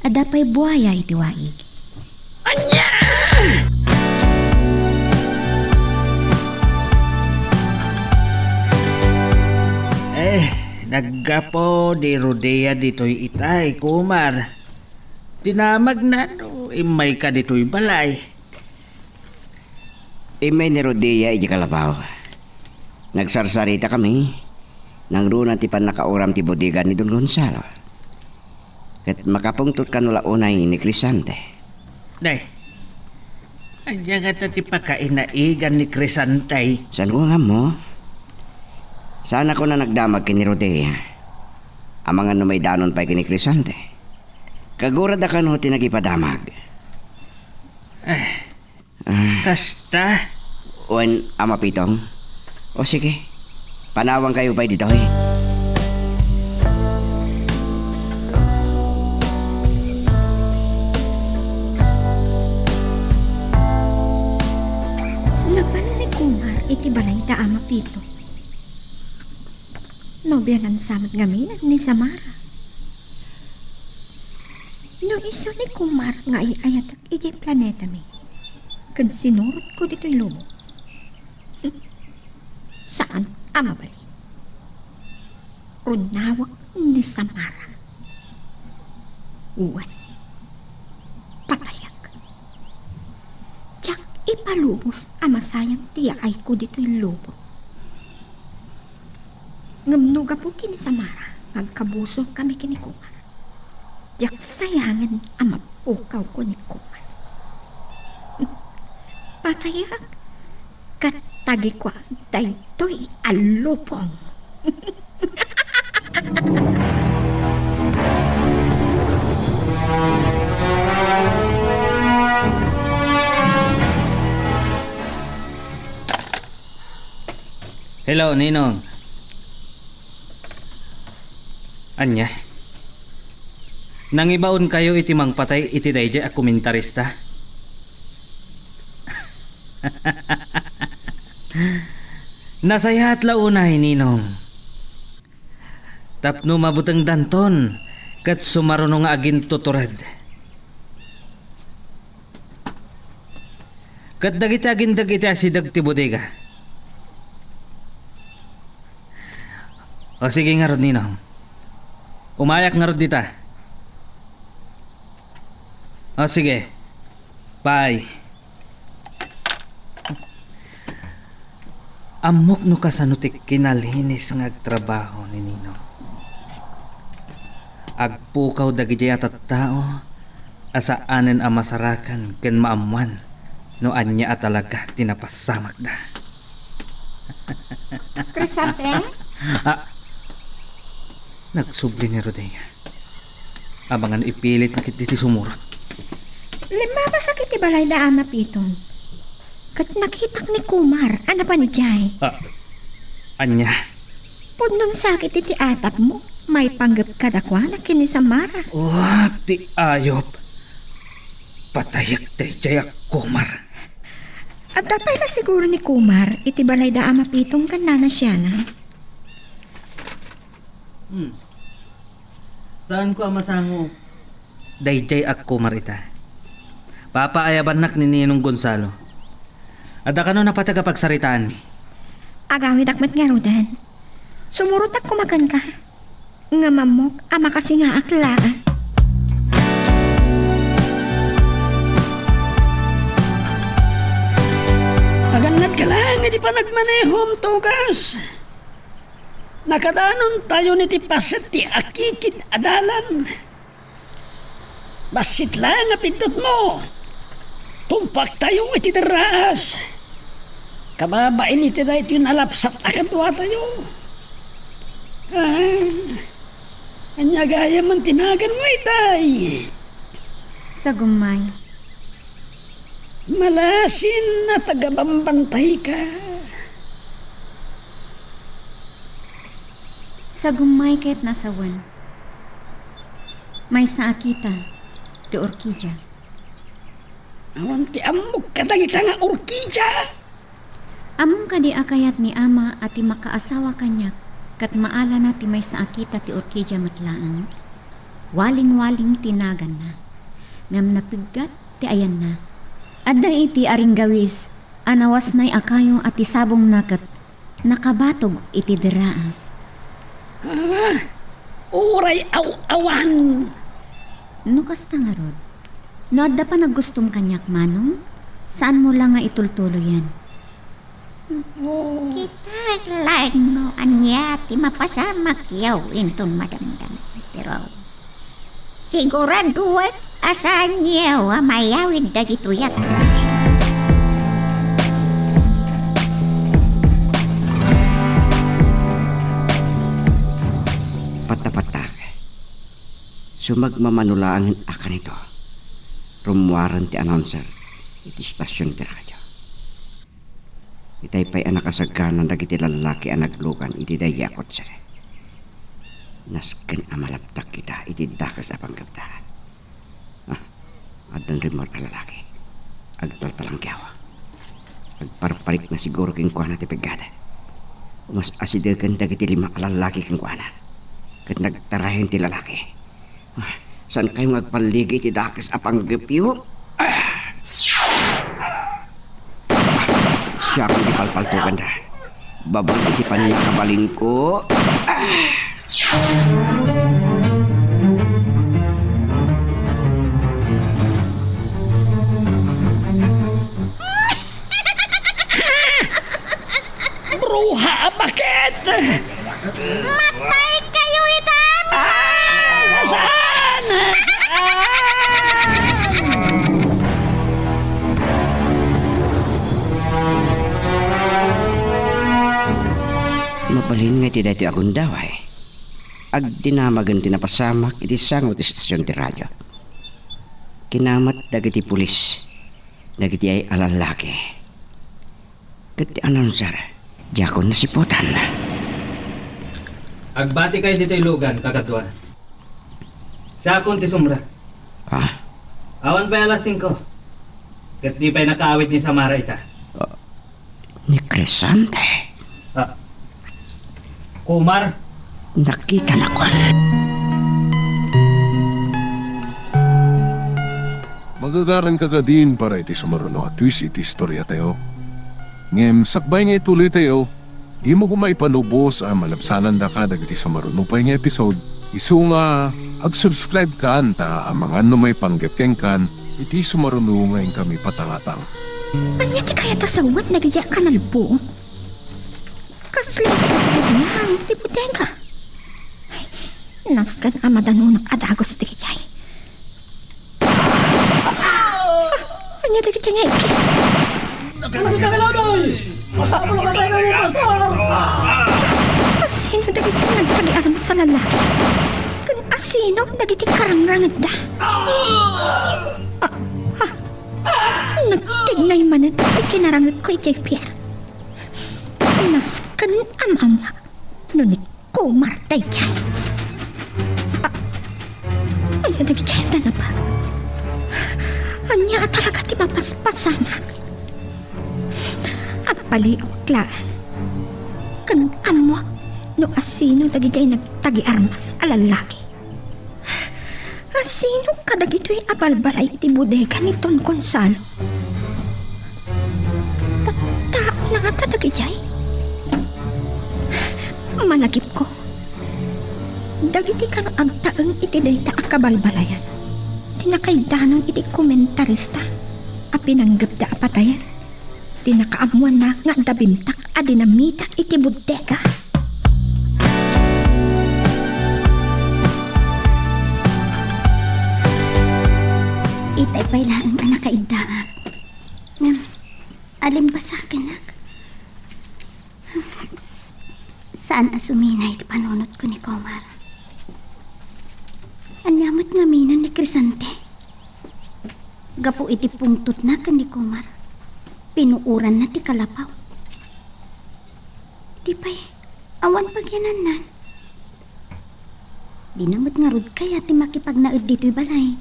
Speaker 3: Adapay buhaya iti waig.
Speaker 7: Anya!
Speaker 4: Naggapo di rodea dito'y itay, kumar. Dinamag na no, imay ka dito'y balay.
Speaker 6: Imay ni Rodea iti kalabaw. Nagsarsarita kami. Nang runan ti pan nakauram ti bodega ni Don Gonzalo. Kat makapungtot ka nula unay ni Crisante.
Speaker 4: Day, andyan nga ti pakainaigan ni Crisantay.
Speaker 6: Saan ko nga mo? Sana ko na nagdamag kini Rodea. Ang mga numay danon pa'y kini Crisante. Kagurad na ka no tinagipadamag.
Speaker 4: Kasta,
Speaker 6: Uwan amapitong. O sige, panawang kayo pa'y dito eh.
Speaker 3: Laban ni Kumar iti balay da amapito. Nobya ng samad ngamin ni Samara. No iso ni Kumar nga iayatak iti planeta mi. Kan sinurot ko dito'y lumo. Saan amabali? Runawak ni Samara. Uwan. Patayak. Tsak ipalubos amasayang tiya ay ko dito'y lumo. Ngamnuga po kini Samara, magkabuso kami kini Kumar. Jak sayangan ang mapukaw ko ni Kumar. Patayak, katagi ko daytoy alupong.
Speaker 2: Hello, Ninong. Anya? Nangibaon kayo iti mangpatay iti dayjay a komentarista? Nasayahat launay, Ninong. Tapno mabutang danton kat sumaruno nga agin tuturad. Kat dagiti agin dagiti asidag ti bodega. O sige nga rod, Ninong. Umayak nga rod dita. O sige. Bye. Amok no kasanutik kinalhinis ng agtrabaho ni Ninong. Agpukaw dagiti atat tao asaanen ang masarakan ken maamuan no anya at talaga tinapasamak na.
Speaker 3: Crisante?
Speaker 2: Nagsubli ni Rodea. Abangan ipilit na kiti sumurot.
Speaker 3: Lima masakit ti balay da ama pitong. Kat nakitak ni Kumar, ano pa ni Jay?
Speaker 2: Anya,
Speaker 3: Pudnon sakit iti atap mo, may panggap kadakwa na kini Samara.
Speaker 2: ti ayop. Patayak tay jayak Kumar.
Speaker 3: At dapay na siguro ni Kumar, iti balay da ama pitong kanana siya na.
Speaker 2: Saan ko amasango? Dayjay ak Kumar ita. Papaayaban nak ni Ninong Gonzalo. Ada ka no napatagapagsaritaan mi.
Speaker 3: Agawid akmet nga rudan. Sumurot ak kumagan ka. Nga mamok, ama kasi nga aklaan.
Speaker 7: Magangat ka lang, hindi pa nagmanehom, tugas. Nakadanon tayo ni ti paset ti akikid adalan. Basit lang ang pindot mo. Tumpak tayo iti deraas. Kababain iti na iti nalapsat akadwa tayo. Anya gaya man tinagan mo itay.
Speaker 5: Sa gumay.
Speaker 7: Malasin na tagabambantay ka.
Speaker 5: Sa gumay kahit nasawan. May saakita, ti Orkidya.
Speaker 7: Awan ti amok ka dagita nga orkidya.
Speaker 5: Among kadi akayat ni ama at ti makaasawa kanya, kat maala na ti may saakita ti Orkidya matlaan. Waling-waling tinagan na. Ngam napiggat ti ayan na. Adda iti aring gawis, anawas na'y akayo at ti sabong nakat, nakabatog iti deraas.
Speaker 7: Uray aw-awan.
Speaker 5: No kasta nga rod, no adda pa naggustom kanyak manong, saan mo lang nga itultulo yan?
Speaker 8: Kita lang no anya ti mapasamak yaw intong madamdam. Pero sigurado asan yaw mayawid dagito yak.
Speaker 6: Patapatak. Sumagmamanulaan akan ito. Rumuwaran ti announcer iti stasyon ti radyo. Itay pa'y anak asaganan dagiti lalaki ang naglugan iti dayakot sa nasken amalaptak kita iti dakas apang gabdahan. Adan rin mo lalaki. Agtaltalang kiyawa. Agparparik na siguro king kuha na ti pegada. Mas asidagan dagiti lima lalaki king kuha na. Kat nagtarahin ti lalaki. Saan kayo magpaligi ti dakas apang gapyo? Siya akong ipalpaltukan na. Babang iti panikabaling ko.
Speaker 7: Bruha, bakit?
Speaker 8: Matay kayo itam!
Speaker 7: Nasaan?
Speaker 6: Mabalin nga ti dati akong daway. Ag dinamagan tinapasamak iti sangot istasyon ti radyo. Kinamat dagiti pulis. Dagiti ay alalaki. Kat announcer, diakon na siputan.
Speaker 2: Agbati kayo dito ilugan, kakadwa. Siya akong ti sumra.
Speaker 6: Ha?
Speaker 2: Awan pa alas 5. Kat di pa'y nakaawit ni Samara ita.
Speaker 6: Ni Crescente.
Speaker 2: Kumar,
Speaker 6: Nakita na ko.
Speaker 1: Magagaran ka din para iti sumaruno at twist iti istorya tayo. Ngem, sakbay nga ituloy tayo. Di mo kumaipanubos ang malabsanan da ka dagiti sumaruno pa nga episode. Isu nga, ag-subscribe ka ta ang mga may panggapkeng kan iti sumaruno ngayon kami patangatang.
Speaker 3: Anya ti kaya tasawat nagaya ka nalbo? Kasli lang, ti puteng ka. Ay, naskan amadano ng adagos ti kajay. Anya ti kajay nga ikis. Sino dagiti nagtagian sa lalaki? Kan Sino dagiti karangrangit da? Nagtignay manet iti kinarangat ko iti Pierre. Naskan amama nunit Kumar day chay. Ay, nagchayta na ba? Anya talaga ti mapaspasamak. Agpaliok laan. Kan amwa no asino dagiti nagtagi-armas a lalaki. Asino kadag ito'y abalbalay iti bodega ni Don Gonzalo? Tao na nga tadag ijay. Managip ko. Dagiti ka ang taang iti dayta a kabalbalayan. Tinakaidanong iti komentarista a pinanggap da apatayan. Tinakaamuan na nga dabintak a dinamita iti bodega.
Speaker 8: Itay pa'y laang anak kaidaan. Alim ba sa akin, nak? Saan asuminay iti panunot ko ni Komar? Anyamot nga minan ni Crisante. Gapo iti pungtot na ka ni Komar. Pinuuran na ti kalapaw. Di pa'y awan pagyanan. Di namot nga rod kaya ti makipagnaud dito'y balay.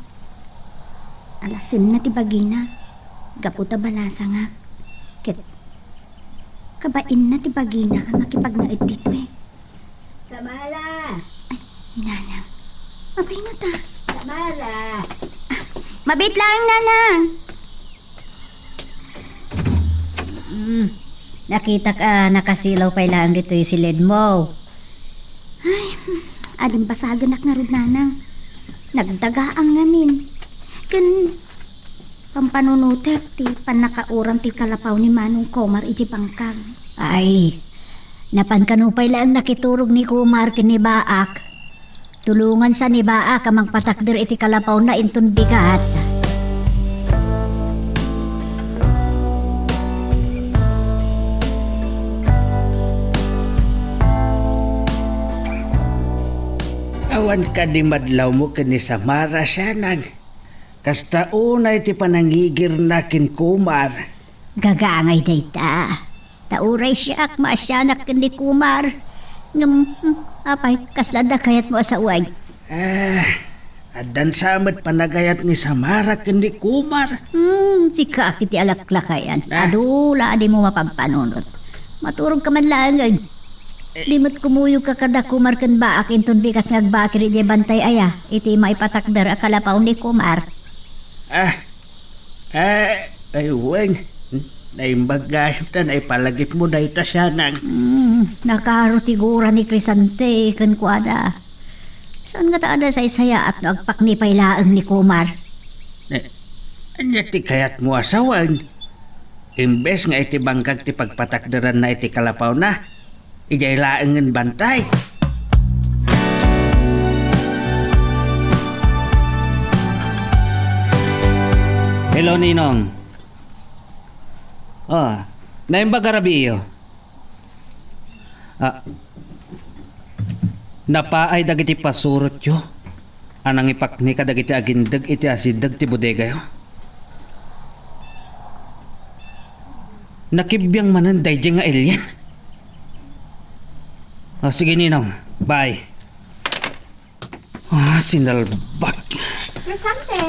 Speaker 8: Alasin na ti bagina. Gapo ta balasa nga. Ket kabain na ti bagina ang makipagnaid dito eh.
Speaker 5: Samara!
Speaker 8: Ay, nanang. Mabay mo ta.
Speaker 5: Samara!
Speaker 8: Mabit lang, nanang.
Speaker 5: Nakita ka nakasilaw pa lang dito yung silid mo.
Speaker 8: Ay, alim basaganak na rin, nanang. Nagdagaang namin. Kan pampanunutek ti panakauram ti kalapaw ni Manong Komar iti bangkag.
Speaker 5: Ay, napankanupay lang nakiturog ni Kumar ken ni Baak. Tulungan sa ni Baak amang patakder iti kalapaw na inton bigat.
Speaker 4: Awan ka di madlaw mo ken ni Samara siya nag. Kasta unay ti panangigir na kin Kumar.
Speaker 5: Gagangay dayta. Tauray siya ak maasyanak ken ni Kumar. Apay, kaslada kayat mo asaway.
Speaker 4: Adan samad panagayat ni Samara ken ni Kumar.
Speaker 5: Sika kiti alaklakayan. Adula adi mo mapampanunot. Maturog ka man lang ay. Limot kumuyog ka kada Kumar ken Baak inton bikat ngagbakir iti bantay aya. Iti maipatakder a kalapaw ni Kumar.
Speaker 4: Ay weng. Naimbagayot na naipalagip mo na ita siya nang.
Speaker 5: Nakarutigura ni Crisante ken kuada. Saan nga taada sa isaya at nagpaknipay laang ni Kumar?
Speaker 4: Anya ti kayat mo asawan. Imbes nga iti bangkag ti pagpatakdaran na iti kalapaw na. Ijay laangan bantay.
Speaker 2: Hello, Ninong. Naimbag arabi iyo. Napaay dagiti pasurot yo. Anang ipakni ka dagiti agindag iti asidag ti bodega yo. Nakibiyang manan dayjay nga alien. Sige, Ninong. Bye. Sinalbag.
Speaker 3: Crisante?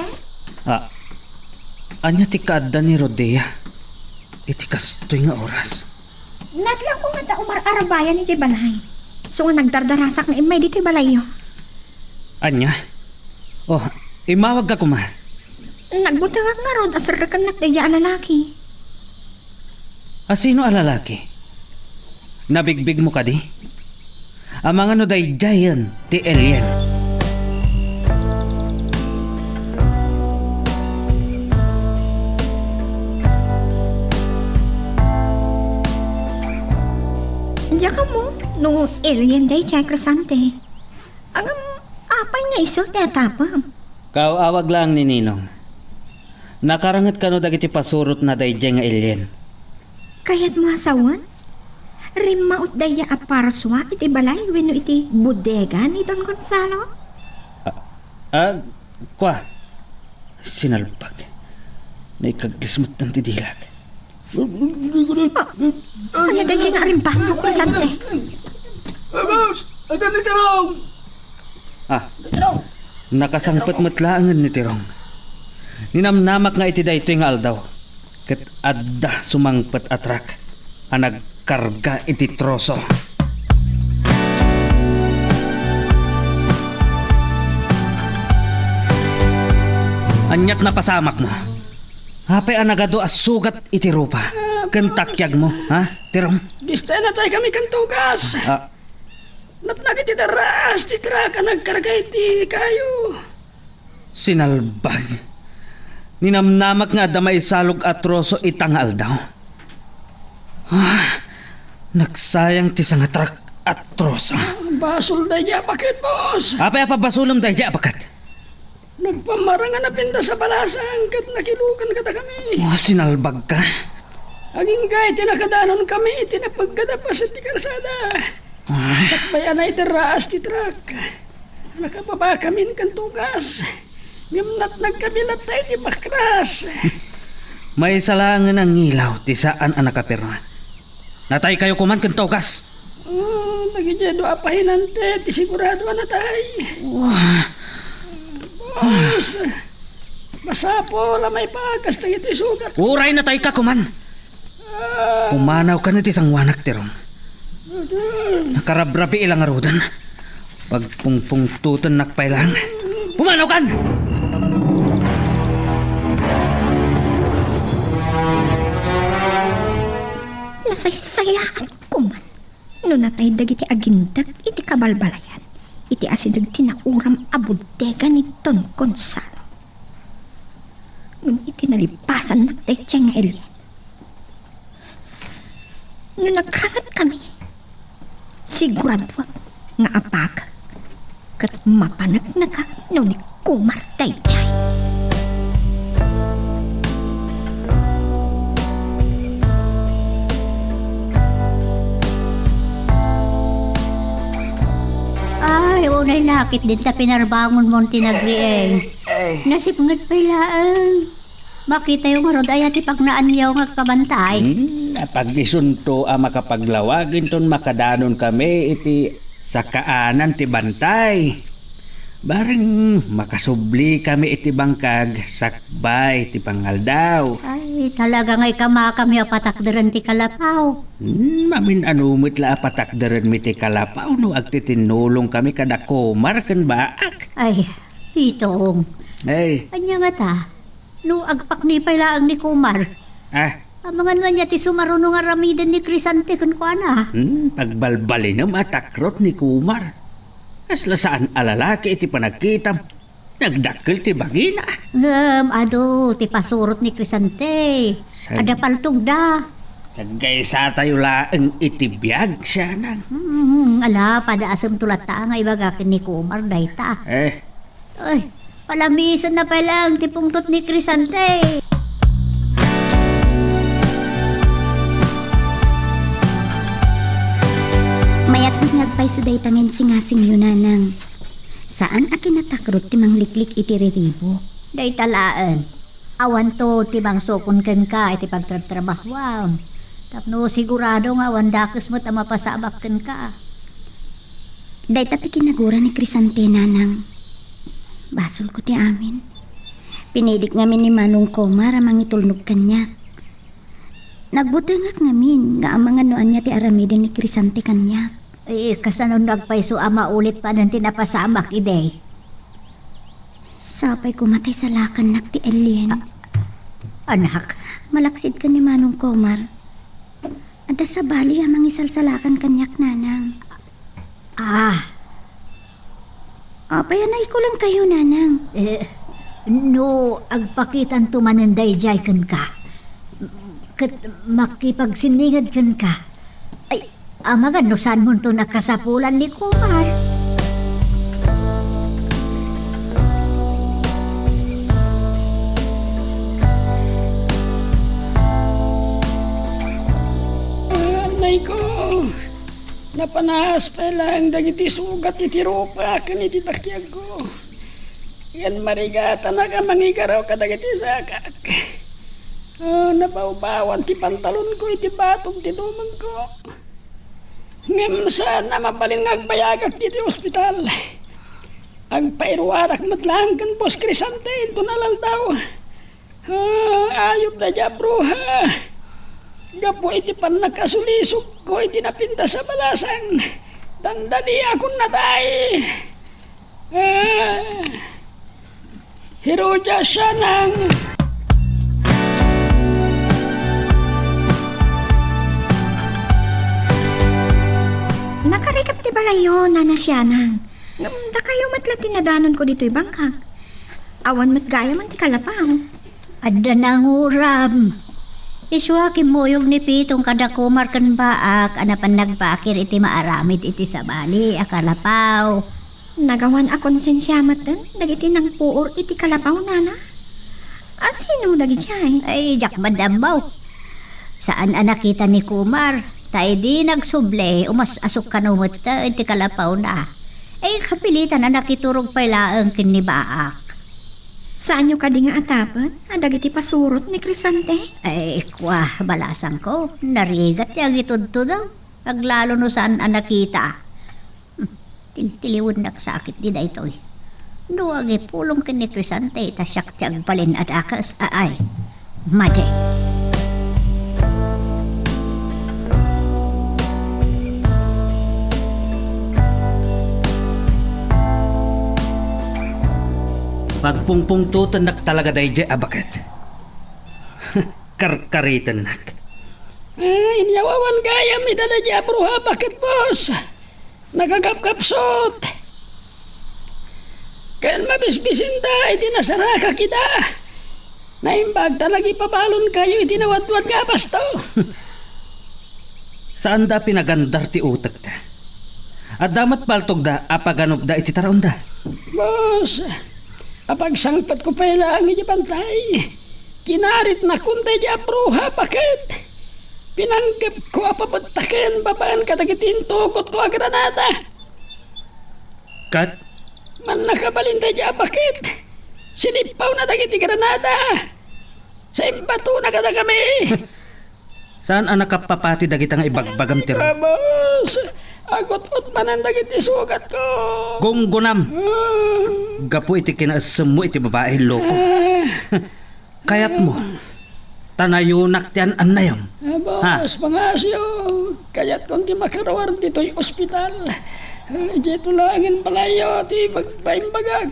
Speaker 2: Anya ti kaadda ni Rodea. Iti kastoy nga oras.
Speaker 3: Nadlang ko nga da umar-arabayan iti balay. So nga nagdardarasak na imay dito balayo.
Speaker 2: Anya? Imawag ka kuma.
Speaker 3: Nagbutangag nga rod asar ka nagdaya lalaki.
Speaker 2: Sino a lalaki? Nabigbig mo ka di? Ang mga no day giant ti alien.
Speaker 3: Diya ka mo, no alien day chay Crisante. Ang apay nga iso tetapam.
Speaker 2: Kaawag lang ni Ninong. Nakarangat ka no dagiti pasurot na day nga alien.
Speaker 3: Kaya't mo asawan? Rimaut daya aparaswa iti balay wenno iti bodega ni Don Gonzalo?
Speaker 4: Kwa. Sinalpag. Naikaglismot ng tidilag.
Speaker 3: Ano dahil nga rin ba, Crisante?
Speaker 2: Nakasangpet matlaangan ni Tirong. Ninamnamak nga iti daytoy nga aldaw. Ket adda sumangpet atrak. Ang nagkarga iti troso. Anyat na pasamak mo. Hapay anagado as sugat iti rupa. Kentakyag mo, ha? Tirong.
Speaker 7: Dista na tayo kami kang tugas. Natnagit iti ras, ti traka nagkarga iti kayo.
Speaker 2: Sinalbag. Ninamnamak nga damay salog at troso itangal daw. Nagsayang ti sangatrak at troso.
Speaker 7: Basol na niya, bakit, boss?
Speaker 2: Apay basulom dahi di apakat.
Speaker 7: Nagpamarangan na pinda sa balasang kat nakilukan kata kami.
Speaker 2: Sinalbag ka.
Speaker 7: Aging gay, tinakadanon kami, tinapagkadapas at tikarsada. Sakbayan na itiras ti truck. Nakababa kami ng tugas. Gamnat nagkabilat tayo ti bakras.
Speaker 2: May salangan ang ilaw ti saan ang nakapirma. Natay kayo kuman kang togas.
Speaker 7: Nagidyado apahinante, ti sigurado na tayo. Boss, masapo la may pagas na ito sugat.
Speaker 2: Uray natay ka kuman. Pumanaw ka na ti sangwanak tirong. Nakarabrabi ilang arudan. Pagpungpungtutan nakpailang. Pumanaw kan!
Speaker 3: Nasaysayaan ko man. No natay dagiti agindag iti kabalbalayan. Iti asidag tinauram abudega ni Ton Gonzalo. Nung iti nalipasan na tayo tiyang alien. No nagrangat kami, sigurado nga apag kat mapanagnaga no ni Kumar Dayjay.
Speaker 5: Ay, unay nakit din ta pinarbangon mong tinagrieng. Nasipngat pailaan. Makita yung marod ay ati pagnaanyaw nga kabantay.
Speaker 4: Pag-isunto makapaglawagin ton makadanon kami iti sa kaanan ti bantay. Bareng makasubli kami iti bangkag sakbay ti pangaldaw.
Speaker 5: Ay, talaga ngay kamakami o patakdaran ti kalapaw.
Speaker 4: Mamin anumit la patakdaran mi ti kalapaw no agtitinulong kami kada Kumar ken baak.
Speaker 5: Ay, itong.
Speaker 4: Ay,
Speaker 5: Anya nga ta, no agpak ni pailaang ni Kumar. Amangan nga niya ti sumaruno nga ramidan ni Crisante kun ko ana.
Speaker 4: Pagbalbalin na matakrot ni Kumar. Asla saan alalaki iti panagkitam. Nagdakkel ti bagina.
Speaker 5: Ado, ti pasurot ni Crisante. Ada paltog da.
Speaker 4: Nagkaysa tayo laeng iti biyag siya nang.
Speaker 5: Ala, padaasam tulata nga ibagakin ni Kumar dayta. Ay, palamisan na palang ti pungtot ni Crisante.
Speaker 8: Mayat nagpay suday tangin singasing yunanang. Saan akin natakrot ti mangliklik iti riribo?
Speaker 5: Daytalaan. Awan to ti bangsokon ken ka iti pagtratrabahwam. Tapno sigurado nga awan dakes mo ta mapasabak ken ka.
Speaker 8: Dayta ti kinagura ni Crisante nanang. Basol ko ti amin. Pinidik ngamin ni Manong Kumar amang itulnog kanyak. Nagbutungak ngamin nga ang mga noan niya ti aramidin ni Crisante kanyak.
Speaker 5: Kasanon nagpaiso ama ulit pa ng tinapasamak ide.
Speaker 8: Sapay kumatay sa lakan nak ti alien.
Speaker 5: Anak,
Speaker 8: malaksid ka ni Manong Kumar. Ada sa bali amang isalsalakan kanyak nanang. Payanay ko lang kayo nanang.
Speaker 5: No, agpakitan tumananday jay kan ka. Kat makipagsiningad kan ka. Ay, amagan no saan mo to nakasapulan ni Kumar.
Speaker 7: Anay ko, napanas pa lang dagiti sugat iti ropa kan iti takyag ko. Yan marigata na ka mangigaraw ka dagiti sakak. Nabaw-bawan ti pantalon ko iti batong ti dumang ko. Ngem saan na mabalin nga agbayagak diti ospital. Agpairuarak matlang kan Boss Crisante ito nalaldaw. Ayop na dya bruha. Gapo iti pan nakasulisok ko iti napinta sa balasang. Dandali akong natay. Hirodya siya nang...
Speaker 3: Nakarikap ti balayo, Nana Sianang. Da kayo matla tinadanon ko dito'y bangkag. Awan matgaya man ti kalapaw.
Speaker 5: Adda nang uram. Iswa kimuyog ni Pitong kadakumar kan baak, anapan nagbakir iti maaramid iti sabali, akalapaw.
Speaker 3: Nagawan a konsensyamat din, dagiti nang puor iti kalapaw, Nana. Sino dagiti ay?
Speaker 5: Ay, jak madambaw. Saan nakita ni Kumar? Tay di nagsuble, umas asok kanumot ta, iti kalapaw na. Ay, kapilitan na nakiturog pala ang kinibaak.
Speaker 3: Saan nyo kadi nga atapan? Dagiti pasurot ni Crisante?
Speaker 5: Ay, kwa, balasang ko. Narigat yung itudto daw. Aglalo no saan nakita. Tiliwon nagsakit di da ito eh. Duwag pulong kini Crisante, tasyak tiyag palin at akas ay. Made.
Speaker 2: Pagpungpung tutan nak talaga day jay abakat. Karkaritan nak.
Speaker 7: Inyawawan gaya mi dala dya bruha bakit boss? Nagagapkapsot. Kayan mabisbisin da, iti nasaraka kita. Naimbag talagi pabalon kayo, iti nawatwat nga basto.
Speaker 2: Saan da pinagandar ti utak da? At damat paltog da, apaganop da iti taraon da.
Speaker 7: Boss, apag sangpat ko pala ang iti pantay. Kinarit na kuntay dya bruha bakit? Pinanggap ko apapatakin, babaan katagitin tukot ko a granada.
Speaker 2: Kat?
Speaker 7: Man nakabalintay dya bakit? Sinipaw na dagiti granada. Sa imbato na kada kami.
Speaker 2: Saan ang nakapapati dagita nga ibagbagam tiro?
Speaker 7: Boss, agot-ot man ang dagiti sugat ko.
Speaker 2: Gunggunam. Gapo iti kinaasam mo iti babae loko. Kayat mo. Tanayunak tiyan anayam.
Speaker 7: Boss, pangasyo. Kaya't kung di makarawar dito'y ospital. Dito langin palayo, di magpaimbagag.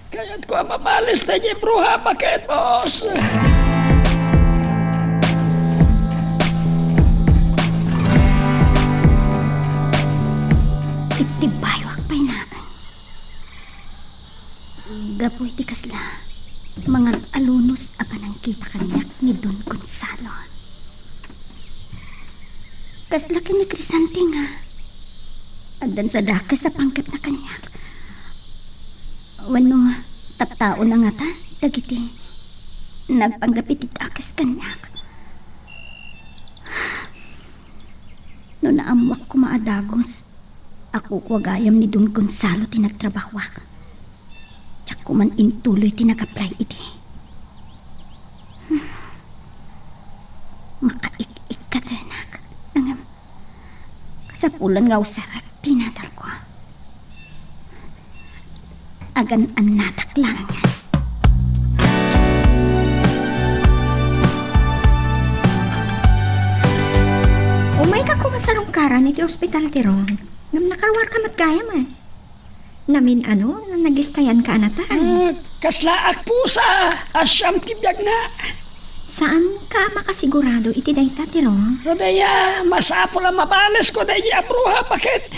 Speaker 7: Kaya't ko mapalis na di bruha bakit, boss.
Speaker 8: Tibtibayok pa'y naan. Gapoy ti kasla. Mga alunos apan ang kita kanyak ni Don Gonzalo. Kasla ni Crisante nga. Andan sa dakas sa pangkap na kanyak. Wano, taptao na nga ta, dagiti. Nagpanggap iti dakas kanyak. No naamwak ko maadagos, ako kuwagayam ni Don Gonzalo tinagtrabahwak. Tsak ko man intuloy tinag-apply iti. Makaik-ik ka tanak. Kasapulan nga usarat, tinadal ko. Agan ang nataklangan.
Speaker 3: Umay ka kumasarong karan iti ospital tirong. Ngam nakarwar ka matgaya man. Namin ano, na nagistayan ka anataan.
Speaker 7: Kaslaak pusa, asyam tibiyag na.
Speaker 3: Saan ka makasigurado iti dayta tirong?
Speaker 7: Rodaya, masapo lang mabalas ko dahil bruha bakit?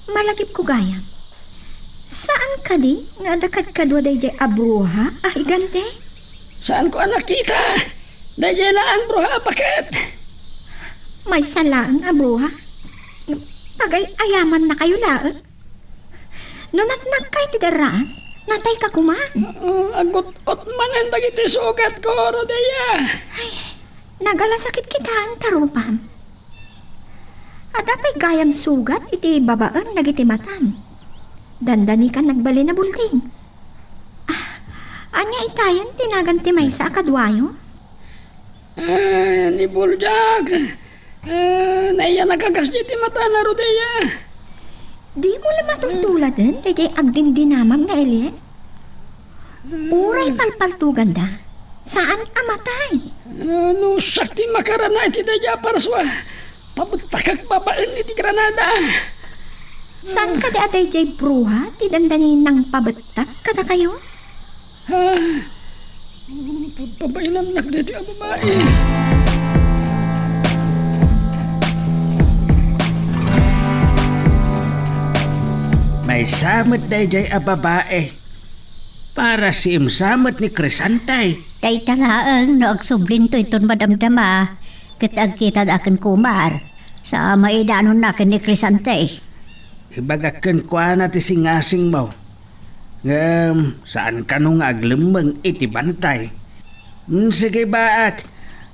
Speaker 3: Malagip ko gaya. Saan ka di? Nga dakad kadwa dayjay abruha? Higante?
Speaker 7: Saan ko nakita? Dahil lang bruha bakit?
Speaker 3: May salaan abruha? Pagay ayaman na kayo laot. No natnag kayo ti daras, natay ka kuman.
Speaker 7: Agot-ot man ang dagiti sugat ko, Rodaya.
Speaker 3: Ay, nagalasakit kita ang tarupam. At apay gayam sugat iti babaan nagiti matam. Dandani ka nagbali na bulting. Anya itayan tinaganti may sa akadwayo?
Speaker 7: Ni Buljak. Naiya nagagas di mata na Rodea.
Speaker 3: Di mo lang matultulad din, kaya agding dinamag na Eliet. Uray palpaltugan da. Saan amatay?
Speaker 7: No sakti makarana iti daya para sa pabutakak babaan iti Granada.
Speaker 3: Saan ka da aday jay bruha, ti dandanin ng pabatak kada kayo?
Speaker 7: Pabailan nak dito ang babae.
Speaker 4: May samot dayjay a babae. Para si imsamot ni Crisantay.
Speaker 5: Kay talaang no agsublin to iton madamdama. Kitag kita akin kumar. Sa maidanon nakin ni Crisante.
Speaker 4: Ibagakan ko na ti singasing mo. Saan ka nung aglimang iti bantay? Sige baak.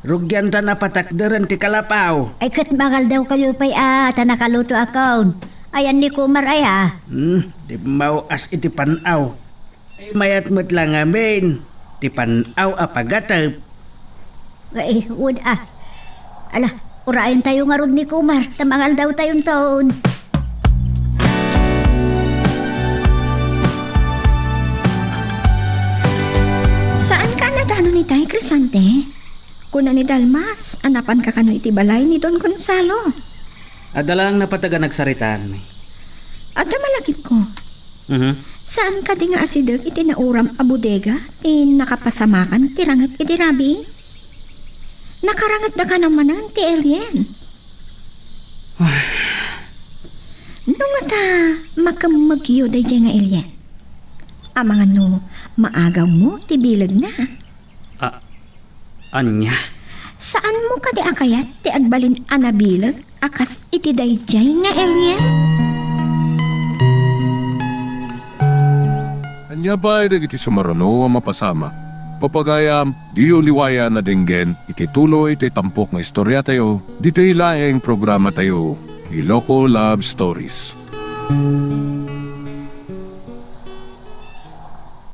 Speaker 4: Rugyan ta na patakderan ti kalapaw.
Speaker 5: Ay kat bakal daw kayo pa'y tanakaluto akon. Ayan ni kumar ay
Speaker 4: Di mau as iti panaw. Ay mayat mo't lang amin. Ti panaw apagatap.
Speaker 5: Ay, wood Ala, urayan tayo nga rod ni kumar. Tamangal daw tayong taon.
Speaker 3: Saan ka nadano ni Tay Crisante? Kuna ni Dalmas, anapan ka kano iti balay ni Don Gonzalo.
Speaker 2: Adalang napataga nagsaritaan mi.
Speaker 3: At malagip ko, saan ka di nga asideg iti nauram a bodega, ti nakapasamakan ti rangat iti rabi? Nakarangat da ka naman ang ti Elien. Nung ata makamagyo da nga Elien. Amangan no, maagaw mo, ti bilag na.
Speaker 2: Anya?
Speaker 3: Saan mo ka di akayat, ti agbalin anabilag, akas iti dayjay nga Elien?
Speaker 1: Anya ba ay iti sumarano ang mapasama? Papagayam, diyo liwaya na dinggen, iti tuloy iti tampok na istorya tayo, dito ilaing programa tayo, Iloko Love Stories.